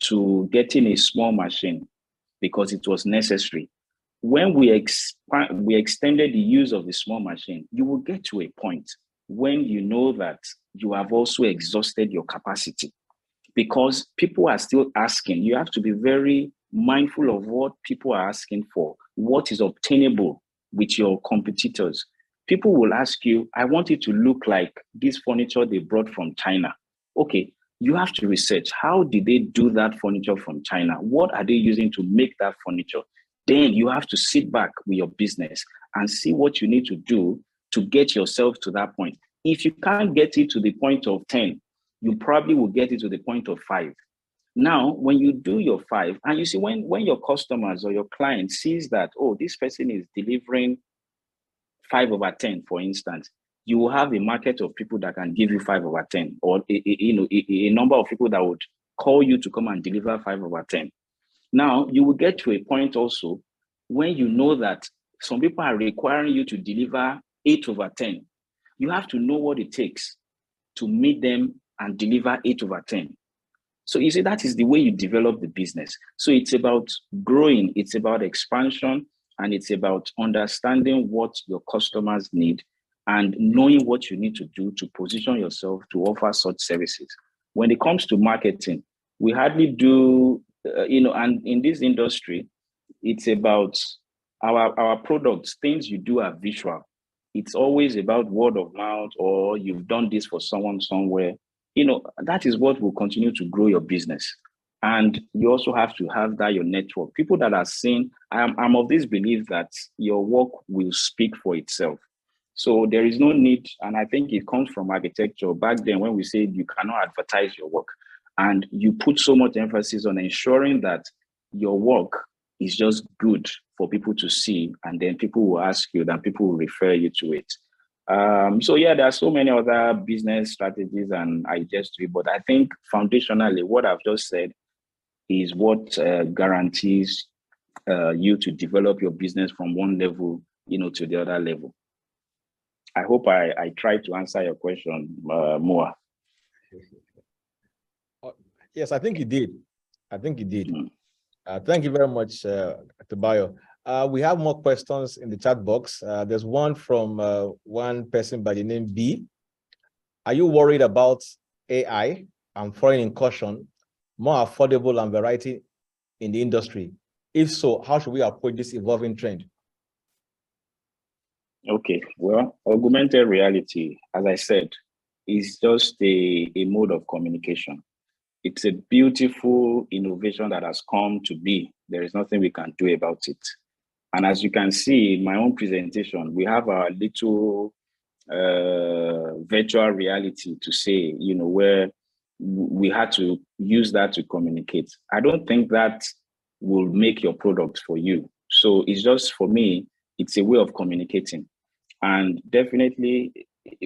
to getting a small machine because it was necessary. When we extended the use of the small machine, you will get to a point when you know that you have also exhausted your capacity, because people are still asking. You have to be very mindful of what people are asking for, what is obtainable with your competitors. People will ask you, I want it to look like this furniture they brought from China. Okay, you have to research, how did they do that furniture from China? What are they using to make that furniture? Then you have to sit back with your business and see what you need to do to get yourself to that point. If you can't get it to the point of 10, you probably will get it to the point of 5. Now, when you do your 5, and you see when your customers or your client sees that, oh, this person is delivering 5/10, for instance, you will have a market of people that can give you 5/10, or a number of people that would call you to come and deliver 5/10. Now, you will get to a point also when you know that some people are requiring you to deliver 8/10. You have to know what it takes to meet them and deliver 8/10. So you see, that is the way you develop the business. So it's about growing, it's about expansion, and it's about understanding what your customers need and knowing what you need to do to position yourself to offer such services. When it comes to marketing, we hardly do, and in this industry, it's about our products. Things you do are visual. It's always about word of mouth, or you've done this for someone somewhere. That is what will continue to grow your business. And you also have to have that, your network. People that are seeing, I'm of this belief that your work will speak for itself. So there is no need, and I think it comes from architecture. Back then, when we said you cannot advertise your work, and you put so much emphasis on ensuring that your work is just good for people to see, and then people will ask you, then people will refer you to it. So yeah, there are so many other business strategies and ideas to it, but I think foundationally, what I've just said is what guarantees you to develop your business from one level, to the other level. I hope I tried to answer your question more. Yes, I think he did. I think he did. Mm. Thank you very much, Dr. Bayo. We have more questions in the chat box. There's one from one person by the name B. Are you worried about AI and foreign incursion, more affordable and variety in the industry? If so, how should we approach this evolving trend? Okay, well, augmented reality, as I said, is just a mode of communication. It's a beautiful innovation that has come to be. There is nothing we can do about it. And as you can see in my own presentation, we have our little virtual reality to say, you know, where we had to use that to communicate. I don't think that will make your product for you. So it's just, for me, it's a way of communicating. And definitely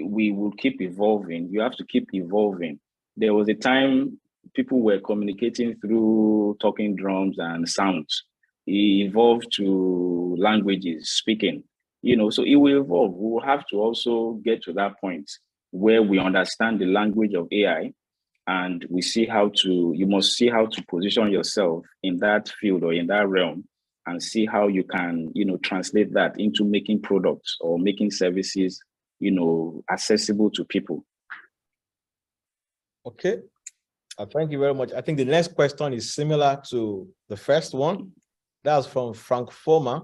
we will keep evolving. You have to keep evolving. There was a time people were communicating through talking drums and sounds. It evolved to languages, speaking, you know, so it will evolve. We will have to also get to that point where we understand the language of AI, and we see how to, you must see how to position yourself in that field or in that realm, and see how you can, you know, translate that into making products or making services, you know, accessible to people. Okay. Thank you very much. I think the next question is similar to the first one. That's from Frank Former.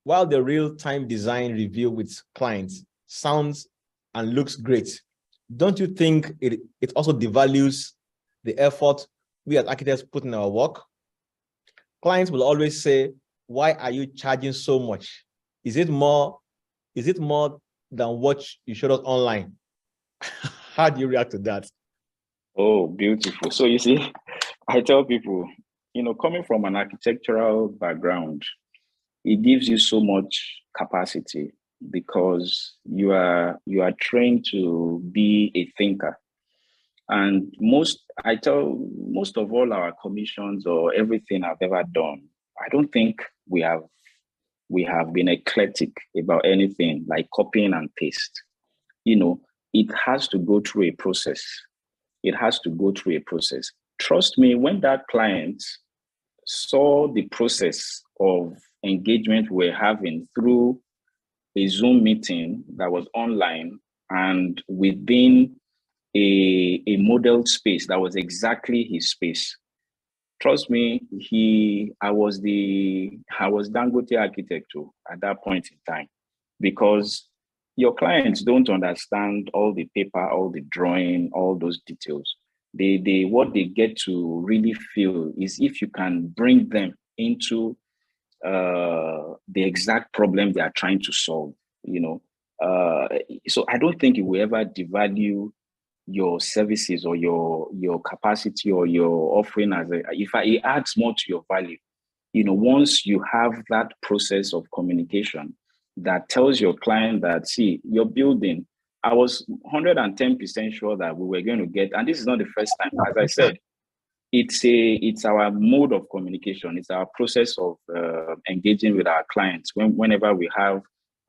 While the real-time design review with clients sounds and looks great, don't you think it also devalues the effort we as architects put in our work? Clients will always say, why are you charging so much? Is it more than what you showed us online? How do you react to that? Oh, beautiful. So you see, I tell people, you know, coming from an architectural background, it gives you so much capacity because you are trained to be a thinker. And I tell most of all our commissions or everything I've ever done, I don't think we have been eclectic about anything like copying and paste. You know, it has to go through a process. It has to go through a process. Trust me, when that client saw the process of engagement we're having through a Zoom meeting that was online and within a modeled space that was exactly his space. Trust me, I was Dangote architect at that point in time, because your clients don't understand all the paper, all the drawing, all those details. What they get to really feel is if you can bring them into the exact problem they are trying to solve, you know. So I don't think it will ever devalue your services or your capacity or your offering it adds more to your value. You know, once you have that process of communication that tells your client that, see, your building, I was 110% sure that we were going to get, and this is not the first time, as I said, it's our mode of communication. It's our process of engaging with our clients whenever we have.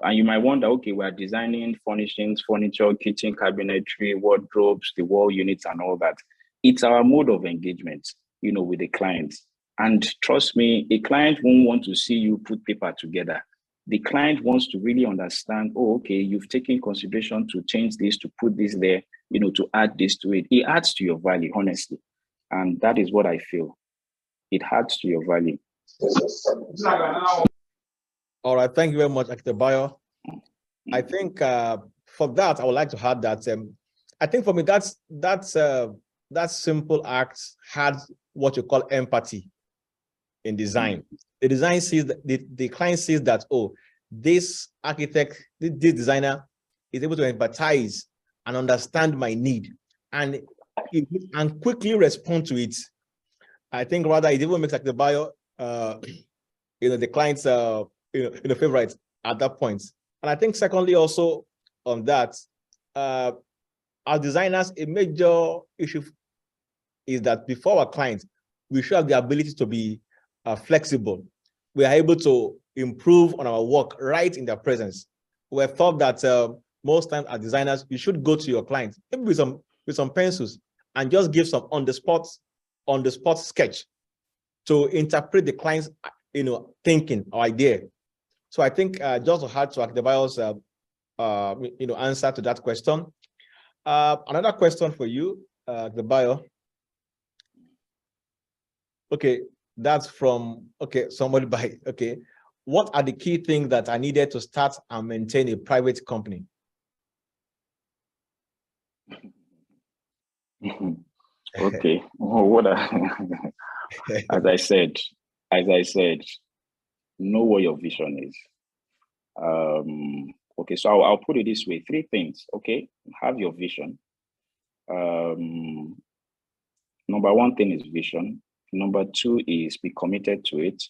And you might wonder, okay, we're designing furnishings, furniture, kitchen cabinetry, wardrobes, the wall units and all that. It's our mode of engagement, you know, with the clients. And trust me, a client won't want to see you put paper together. The client wants to really understand, oh, okay, you've taken consideration to change this, to put this there, you know, to add this to it. It adds to your value, honestly. And that is what I feel. It adds to your value. All right, thank you very much, Dr. Bayo. I think for that, I would like to add that I think for me, that simple act had what you call empathy in design. The design sees that the client sees that, oh, this architect, this designer is able to empathize and understand my need and quickly respond to it. I think rather it even makes like the Bayo, you know, the client's favorite at that point. And I think secondly also on that, as designers, a major issue is that before our clients, we should have the ability to be flexible. We are able to improve on our work right in their presence. We have thought that most times as designers, you should go to your clients, maybe with some pencils and just give some on the spot sketch to interpret the client's thinking or idea. So I think just to add to Adebayo's answer to that question. Another question for you, Adebayo. Okay, that's from somebody by What are the key things that are needed to start and maintain a private company? Okay. Oh, as I said, know what your vision is. Okay, so I'll put it this way: 3 things. Okay, have your vision. Number 1 thing is vision. Number 2 is be committed to it.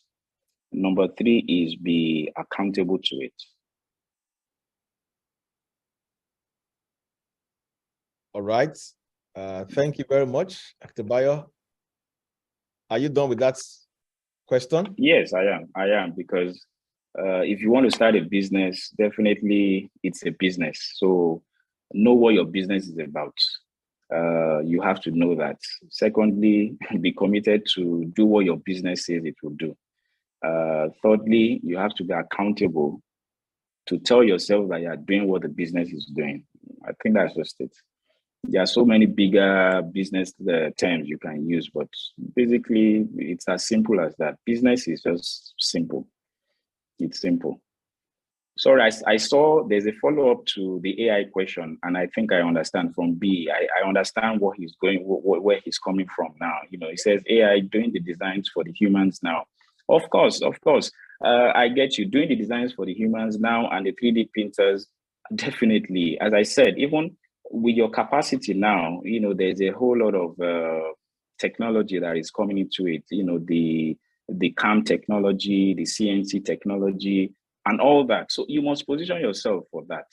Number 3 is be accountable to it. All right. Thank you very much, Adebayo. Are you done with that question? Yes, I am, because if you want to start a business, definitely it's a business. So know what your business is about. You have to know that. Secondly, be committed to do what your business says it will do. Thirdly, you have to be accountable to tell yourself that you are doing what the business is doing. I think that's just it. There are so many bigger business terms you can use, but basically it's as simple as that. Business is just simple. It's simple. Sorry, I saw there's a follow-up to the AI question, and I think I understand from B. I understand what he's going, where he's coming from now. He says AI doing the designs for the humans now. Of course. I get you, doing the designs for the humans now, and the 3D printers, definitely. As I said, even with your capacity now, there's a whole lot of technology that is coming into it. The CAM technology, the CNC technology, and all that. So you must position yourself for that.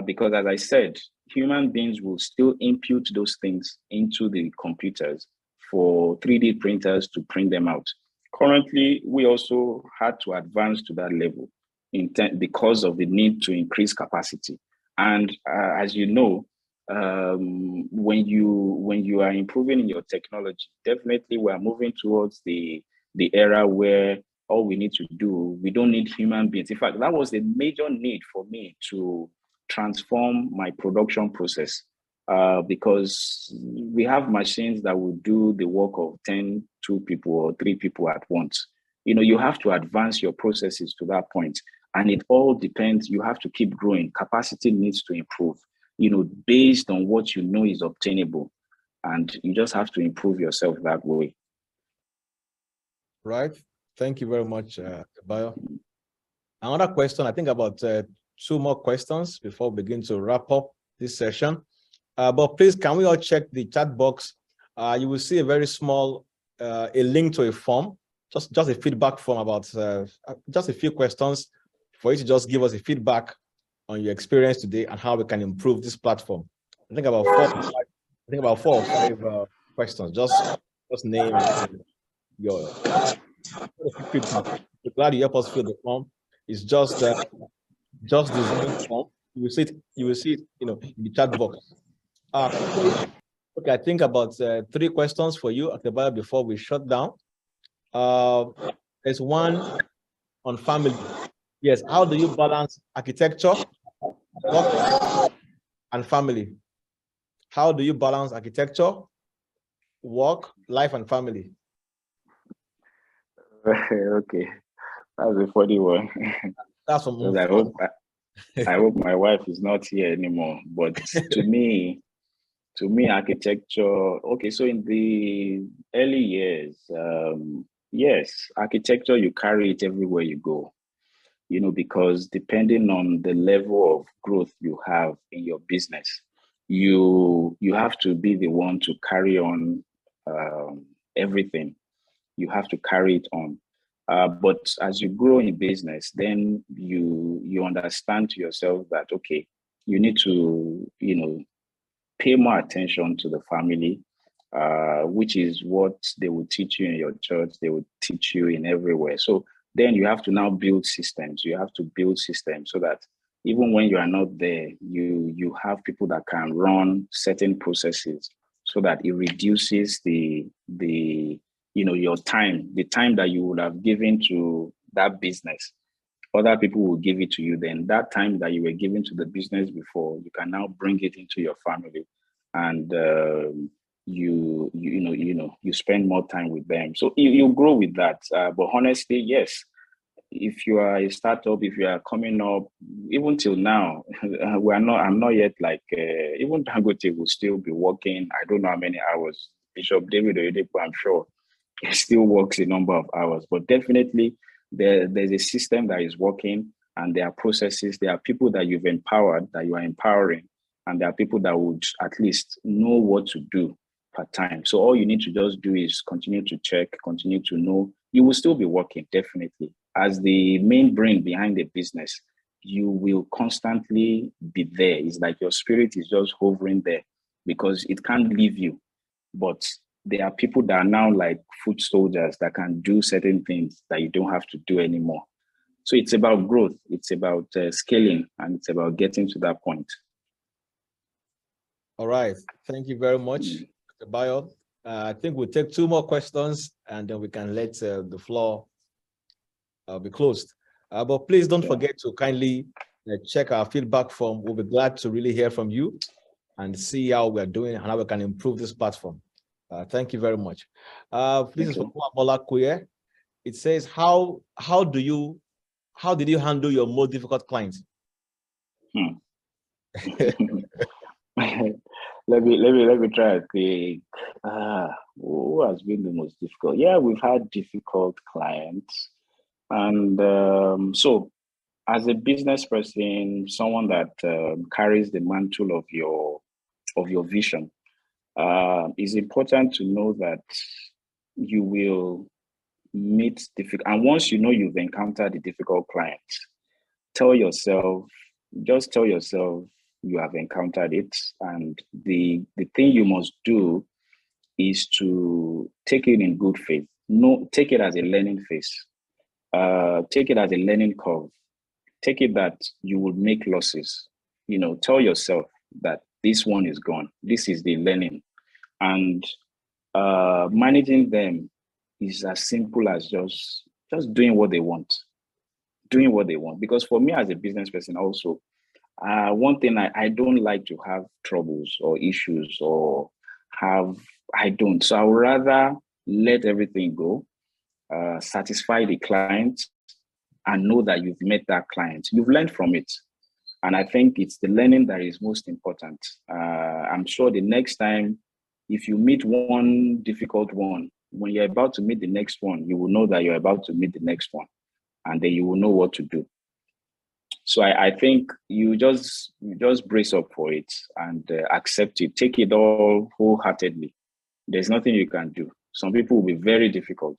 Because as I said, human beings will still impute those things into the computers for 3D printers to print them out. Currently, we also had to advance to that level because of the need to increase capacity. And as you know, when you are improving in your technology, definitely we are moving towards the era where all we need to do, we don't need human beings. In fact, that was a major need for me to transform my production process because we have machines that will do the work of 2 people or 3 people at once. You have to advance your processes to that point. And it all depends. You have to keep growing. Capacity needs to improve, based on what you know is obtainable. And you just have to improve yourself that way. Right. Thank you very much, Adebayo. Another question, I think about 2 more questions before we begin to wrap up this session. But please, can we all check the chat box? You will see a very small, a link to a form, just a feedback form about just a few questions for you to just give us a feedback on your experience today and how we can improve this platform. I think about 4 or 5 questions. Just name and your feedback. We're glad you help us fill the form. It's just design form. You will see it, in the chat box. Okay, I think about 3 questions for you, Adebayo, before we shut down. There's one on family. Yes, how do you balance architecture, work, and family? How do you balance architecture, work, life, and family? Okay, that's a funny one. That's from I hope my wife is not here anymore. But to me, architecture. Okay, so in the early years, yes, architecture, you carry it everywhere you go. Because depending on the level of growth you have in your business, you have to be the one to carry on everything. You have to carry it on. But as you grow in business, then you understand to yourself that, okay, you need to, pay more attention to the family, which is what they will teach you in your church. They will teach you in everywhere. So then you have to now build systems. You have to build systems so that even when you are not there, you have people that can run certain processes so that it reduces the your time, the time that you would have given to that business. Other people will give it to you. Then that time that you were giving to the business before, you can now bring it into your family, and you spend more time with them. So you grow with that. But honestly, yes, if you are a startup, if you are coming up, even till now, I'm not yet like, even Dangote will still be working. I don't know how many hours. Bishop David Oyedepo, I'm sure, he still works a number of hours, but definitely there's a system that is working, and there are processes, there are people that you've empowered, that you are empowering, and there are people that would at least know what to do per time. So all you need to just do is continue to check, continue to know. You will still be working, definitely. As the main brain behind the business, you will constantly be there. It's like your spirit is just hovering there because it can't leave you. But there are people that are now like foot soldiers that can do certain things that you don't have to do anymore. So it's about growth, it's about scaling, and it's about getting to that point. All right. Thank you very much, Mr. Bayo. I think we'll take 2 more questions, and then we can let the floor be closed. But please don't forget to kindly check our feedback form. We'll be glad to really hear from you and see how we're doing and how we can improve this platform. Thank you very much. This is from Bola Kuye. It says, how did you handle your most difficult clients? Let me try to think. Who has been the most difficult? Yeah, we've had difficult clients, and so as a business person, someone that carries the mantle of your vision, it's important to know that you will meet difficult. And once you know you've encountered a difficult client, just tell yourself you have encountered it, and the thing you must do is to take it in good faith. No, take it as a learning phase. Take it as a learning curve. Take it that you will make losses. Tell yourself that this one is gone. This is the learning, and managing them is as simple as just doing what they want. Doing what they want. Because for me as a business person also, one thing I don't like to have troubles or issues or I don't. So I would rather let everything go, satisfy the client, and know that you've met that client. You've learned from it. And I think it's the learning that is most important. I'm sure the next time, if you meet one difficult one, when you're about to meet the next one, you will know that you're about to meet the next one, and then you will know what to do. So I think you just brace up for it and accept it. Take it all wholeheartedly. There's nothing you can do. Some people will be very difficult,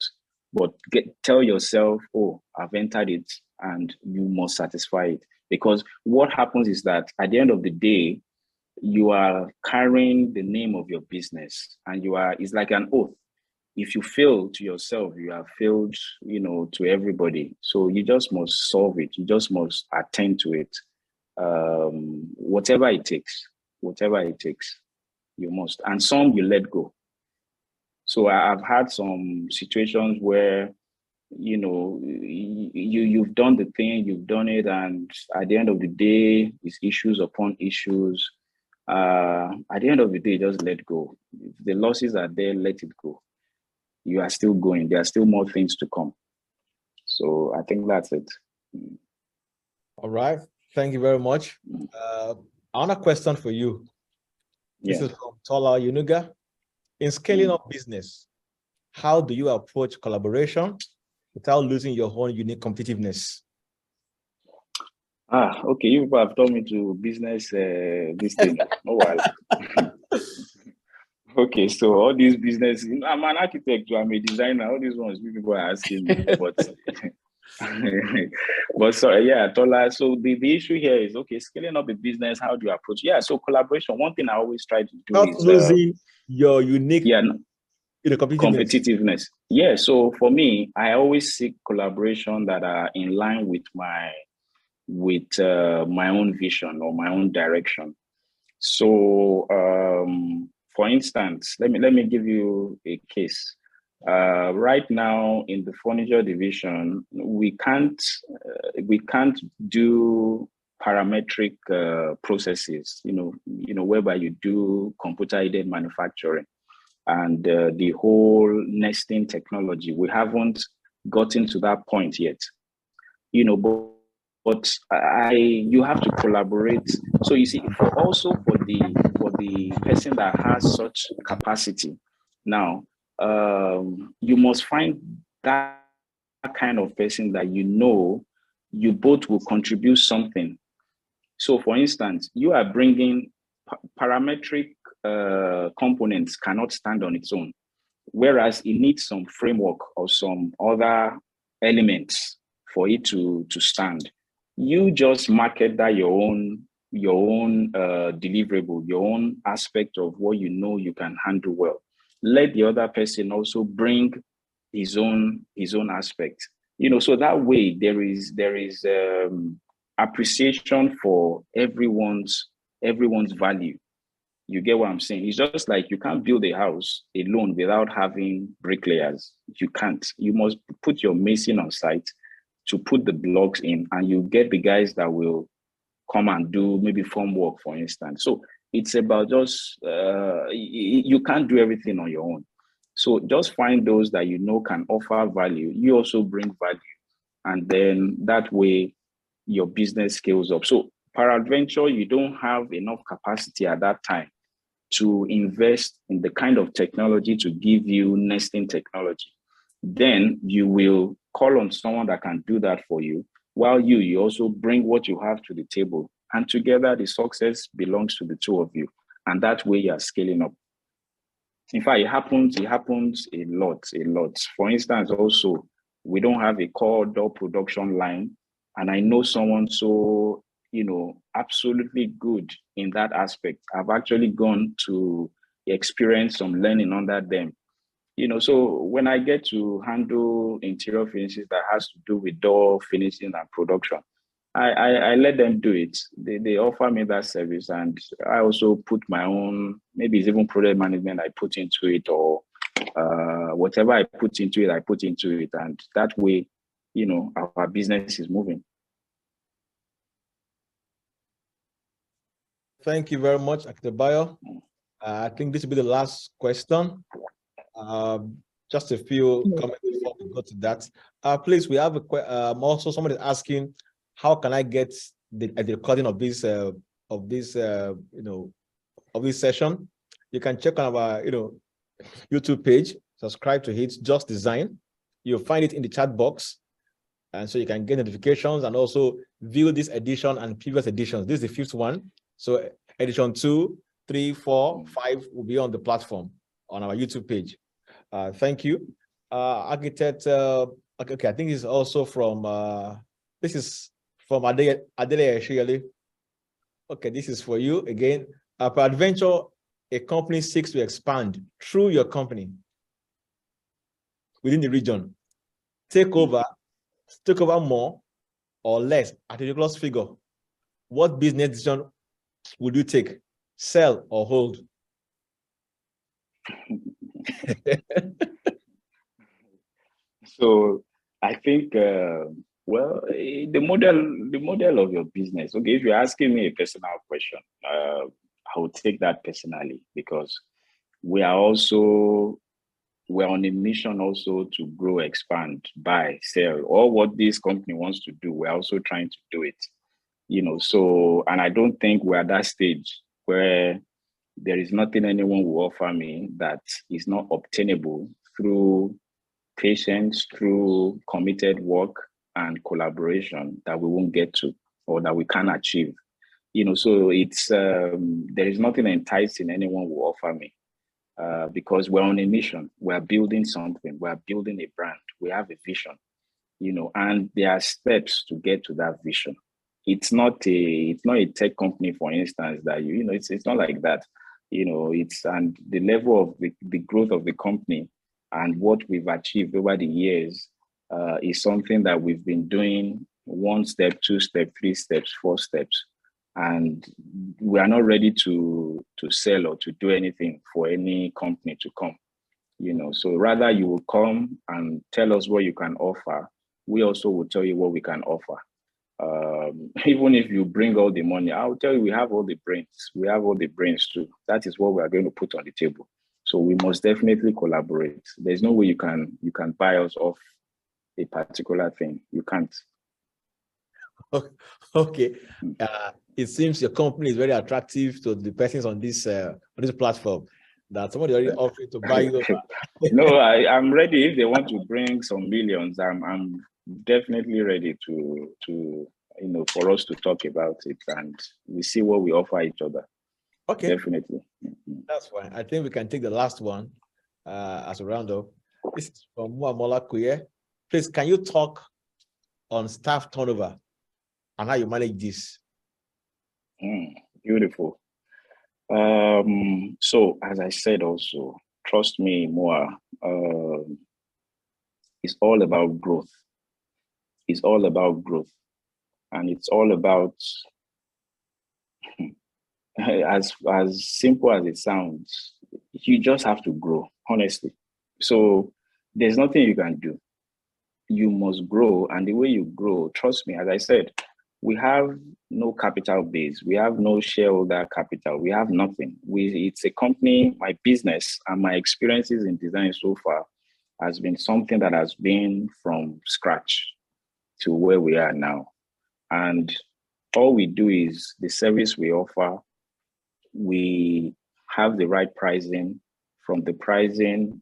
but tell yourself, oh, I've entered it, and you must satisfy it. Because what happens is that at the end of the day, you are carrying the name of your business, and it's like an oath. If you fail to yourself, you have failed, to everybody. So you just must solve it. You just must attend to it. Whatever it takes, you must. And some you let go. So I've had some situations where, you've done the thing, you've done it, and at the end of the day, it's issues upon issues. At the end of the day, just let go. If the losses are there, let it go. You are still going. There are still more things to come. So I think that's it. All right. Thank you very much. Another question for you. This is from Tola Yunuga. In scaling up business, how do you approach collaboration without losing your own unique competitiveness? Okay. You people have told me to business this thing. Oh, well. Okay, so all these business, I'm an architect, I'm a designer, all these ones people are asking me, but sorry, Tola, so the issue here is, okay, scaling up a business, how do you approach? Yeah, so collaboration, one thing I always try to do not is losing your unique competitiveness. Yeah, so for me, I always seek collaboration that are in line with my own vision or my own direction. So for instance, let me give you a case. Right now in the furniture division, we can't do parametric processes, whereby you do computer-aided manufacturing and the whole nesting technology. We haven't gotten to that point yet, but you have to collaborate. So you see, for the person that has such capacity, now you must find that kind of person that you both will contribute something. So for instance, you are bringing parametric components cannot stand on its own, whereas it needs some framework or some other elements for it to stand. You just market that your own deliverable, your own aspect of what you can handle well. Let the other person also bring his own aspect. So that way there is appreciation for everyone's value. You get what I'm saying? It's just like you can't build a house alone without having bricklayers. You can't. You must put your mason on site to put the blocks in, and you get the guys that will come and do maybe form work, for instance. So it's about just, you can't do everything on your own. So just find those that can offer value. You also bring value. And then that way your business scales up. So peradventure, you don't have enough capacity at that time to invest in the kind of technology to give you nesting technology. Then you will call on someone that can do that for you, while you also bring what you have to the table. And together the success belongs to the two of you. And that way you are scaling up. In fact, it happens a lot. For instance, also, we don't have a core door production line. And I know someone so, absolutely good in that aspect. I've actually gone to experience some learning under them. So when I get to handle interior finishes that has to do with door finishing and production, I let them do it. They offer me that service, and I also put my own, maybe it's even project management I put into it, or whatever I put into it. And that way, our business is moving. Thank you very much, Adebayo. I think this will be the last question. Just a few comments before we go to that. Please, we have also somebody asking, how can I get the recording of this session? You can check on our YouTube page, subscribe to it, Just Design. You'll find it in the chat box, and so you can get notifications and also view this edition and previous editions. This is the 5th one. So edition 2, 3, 4, 5 will be on the platform on our YouTube page. Thank you. Architect, okay, I think it's also from, this is from Adele Shirley. Okay, this is for you again. Peradventure, a company seeks to expand through your company within the region. Take over more or less at a ridiculous figure. What business decision would you take? Sell or hold? So I think, the model of your business. Okay, if you're asking me a personal question, I would take that personally, because we're on a mission also to grow, expand, buy, sell. All what this company wants to do, we're also trying to do it. So, and I don't think we're at that stage where there is nothing anyone will offer me that is not obtainable through patience, through committed work and collaboration that we won't get to, or that we can achieve. So it's there is nothing enticing anyone will offer me, because we're on a mission. We're building something. We're building a brand. We have a vision, and there are steps to get to that vision. It's not a tech company, for instance, that it's not like that. And the level of the growth of the company and what we've achieved over the years is something that we've been doing 1 step, 2 steps, 3 steps, 4 steps. and we are not ready to sell or to do anything for any company to come. So rather you will come and tell us what you can offer. We also will tell you what we can offer. Even if you bring all the money, I'll tell you we have all the brains. We have all the brains too. That is what we are going to put on the table. So we must definitely collaborate. There's no way you can buy us off a particular thing. You can't. Okay. It seems your company is very attractive to the persons on this platform, that somebody already offered to buy you. No, I'm ready. If they want to bring some millions, I'm definitely ready to for us to talk about it, and we see what we offer each other. Okay, definitely. That's fine. I think we can take the last one as a roundup. This is from Muamola Kuye. Please, can you talk on staff turnover and how you manage this? Beautiful. So as I said, also, trust me, Moa, it's all about growth. It's all about growth. And it's all about, as simple as it sounds, you just have to grow, honestly. So there's nothing you can do. You must grow. And the way you grow, trust me, as I said, we have no capital base. We have no shareholder capital. We have nothing. It's a company, my business and my experiences in design so far has been something that has been from scratch to where we are now. And all we do is the service we offer, we have the right pricing. From the pricing,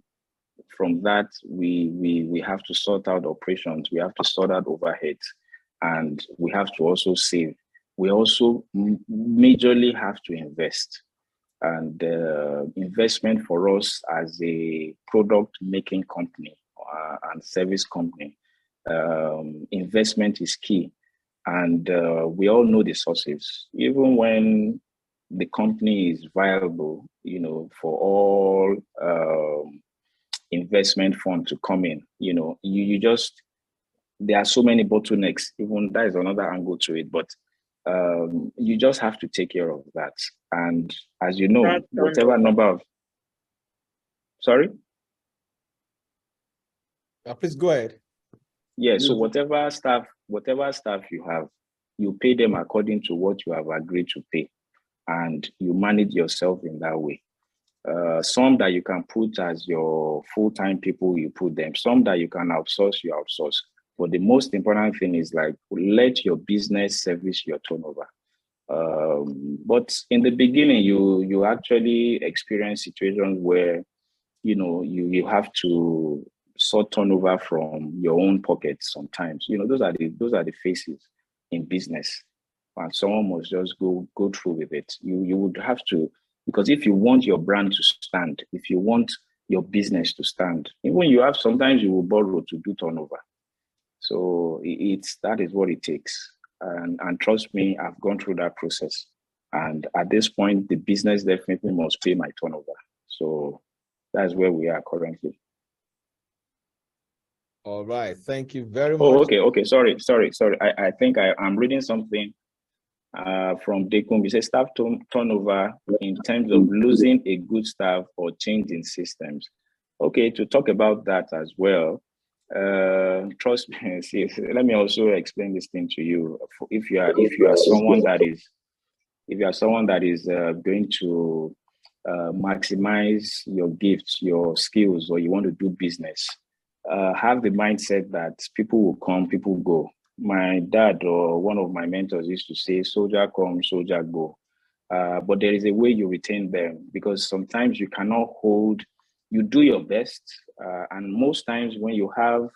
from that, we have to sort out operations. We have to sort out overheads. And we have to also save. We also majorly have to invest. And investment for us as a product making company and service company, investment is key. And we all know the sources. Even when the company is viable, for all investment fund to come in, you just, there are so many bottlenecks. Even that is another angle to it, but you just have to take care of that. And as you know, whatever number of, sorry? Please go ahead. Yeah, so whatever staff you have, you pay them according to what you have agreed to pay, and you manage yourself in that way. Some that you can put as your full-time people, you put them. Some that you can outsource, you outsource. But the most important thing is let your business service your turnover. But in the beginning, you actually experience situations where you have to sort turnover from your own pockets sometimes. Those are the phases in business, and someone must just go through with it. You would have to, because if you want your brand to stand, if you want your business to stand, even sometimes you will borrow to do turnover. So that is what it takes. And trust me, I've gone through that process. And at this point, the business definitely must pay my turnover. So that's where we are currently. All right. Thank you very much. Oh, okay. Sorry. I think I'm reading something from Dekum. It says staff turnover in terms of losing a good staff or changing systems. Okay, to talk about that as well. Trust me. See, let me also explain this thing to you. If you are someone that is going to maximize your gifts, your skills, or you want to do business, have the mindset that people will come, people go. My dad or one of my mentors used to say, soldier come, soldier go. But there is a way you retain them, because sometimes you cannot hold, you do your best. And most times when you have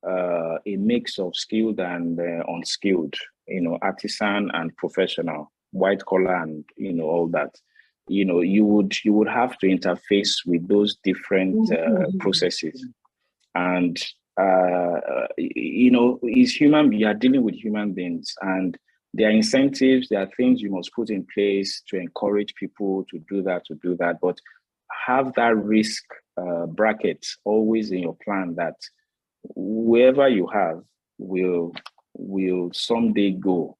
a mix of skilled and unskilled, artisan and professional, white collar and, all that, you would have to interface with those different processes. And, it's human, you are dealing with human beings, and there are incentives, there are things you must put in place to encourage people to do that, but have that risk bracket always in your plan, that whoever you have will someday go,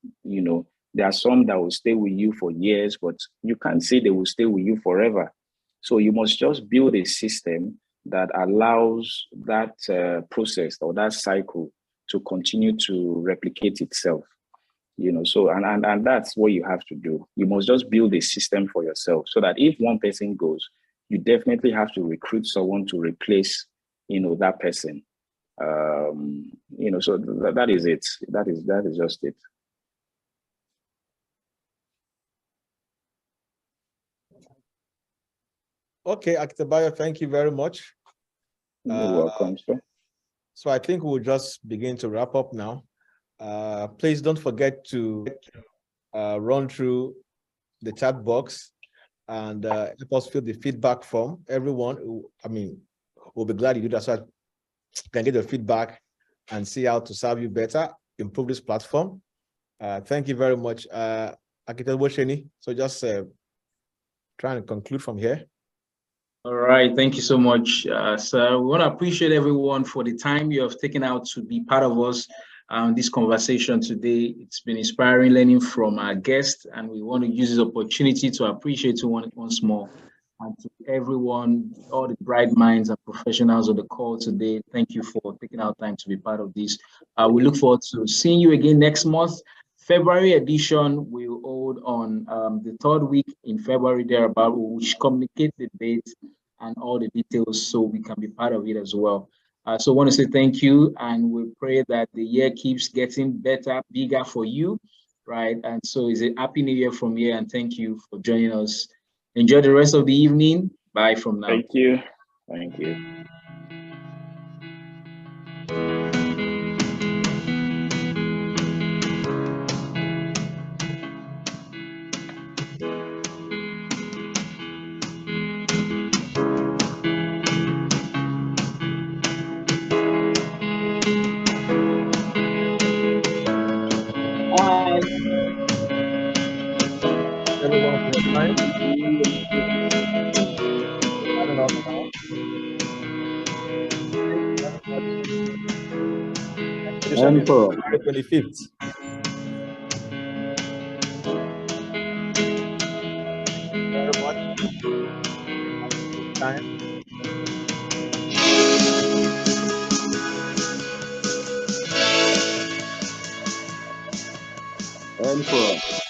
There are some that will stay with you for years, but you can't say they will stay with you forever. So you must just build a system that allows that process or that cycle to continue to replicate itself. So and that's what you have to do. You must just build a system for yourself so that if one person goes, you definitely have to recruit someone to replace, that person. So that is it. That is just it. Okay, Akitabayo, thank you very much. You're welcome, sir. So I think we'll just begin to wrap up now. Please don't forget to run through the chat box and help us fill the feedback form. Everyone, we'll be glad you do that so I can get your feedback and see how to serve you better, improve this platform. Thank you very much, Akitabayo. So just trying to conclude from here. All right, thank you so much, sir. We want to appreciate everyone for the time you have taken out to be part of us this conversation today. It's been inspiring learning from our guests, and we want to use this opportunity to appreciate you once more. And to everyone, all the bright minds and professionals on the call today, thank you for taking our time to be part of this. We look forward to seeing you again next month. February edition will hold on the third week in February thereabout, which communicate the date and all the details so we can be part of it as well. So I want to say thank you, and we pray that the year keeps getting better, bigger for you, right? And so it's a happy new year from here, and thank you for joining us. Enjoy the rest of the evening. Bye from now. Thank you. Thank you. Everyone for your time. Signing off now. Thank you very much. Edition is February 25th. Very much. Have a good time. Emperor.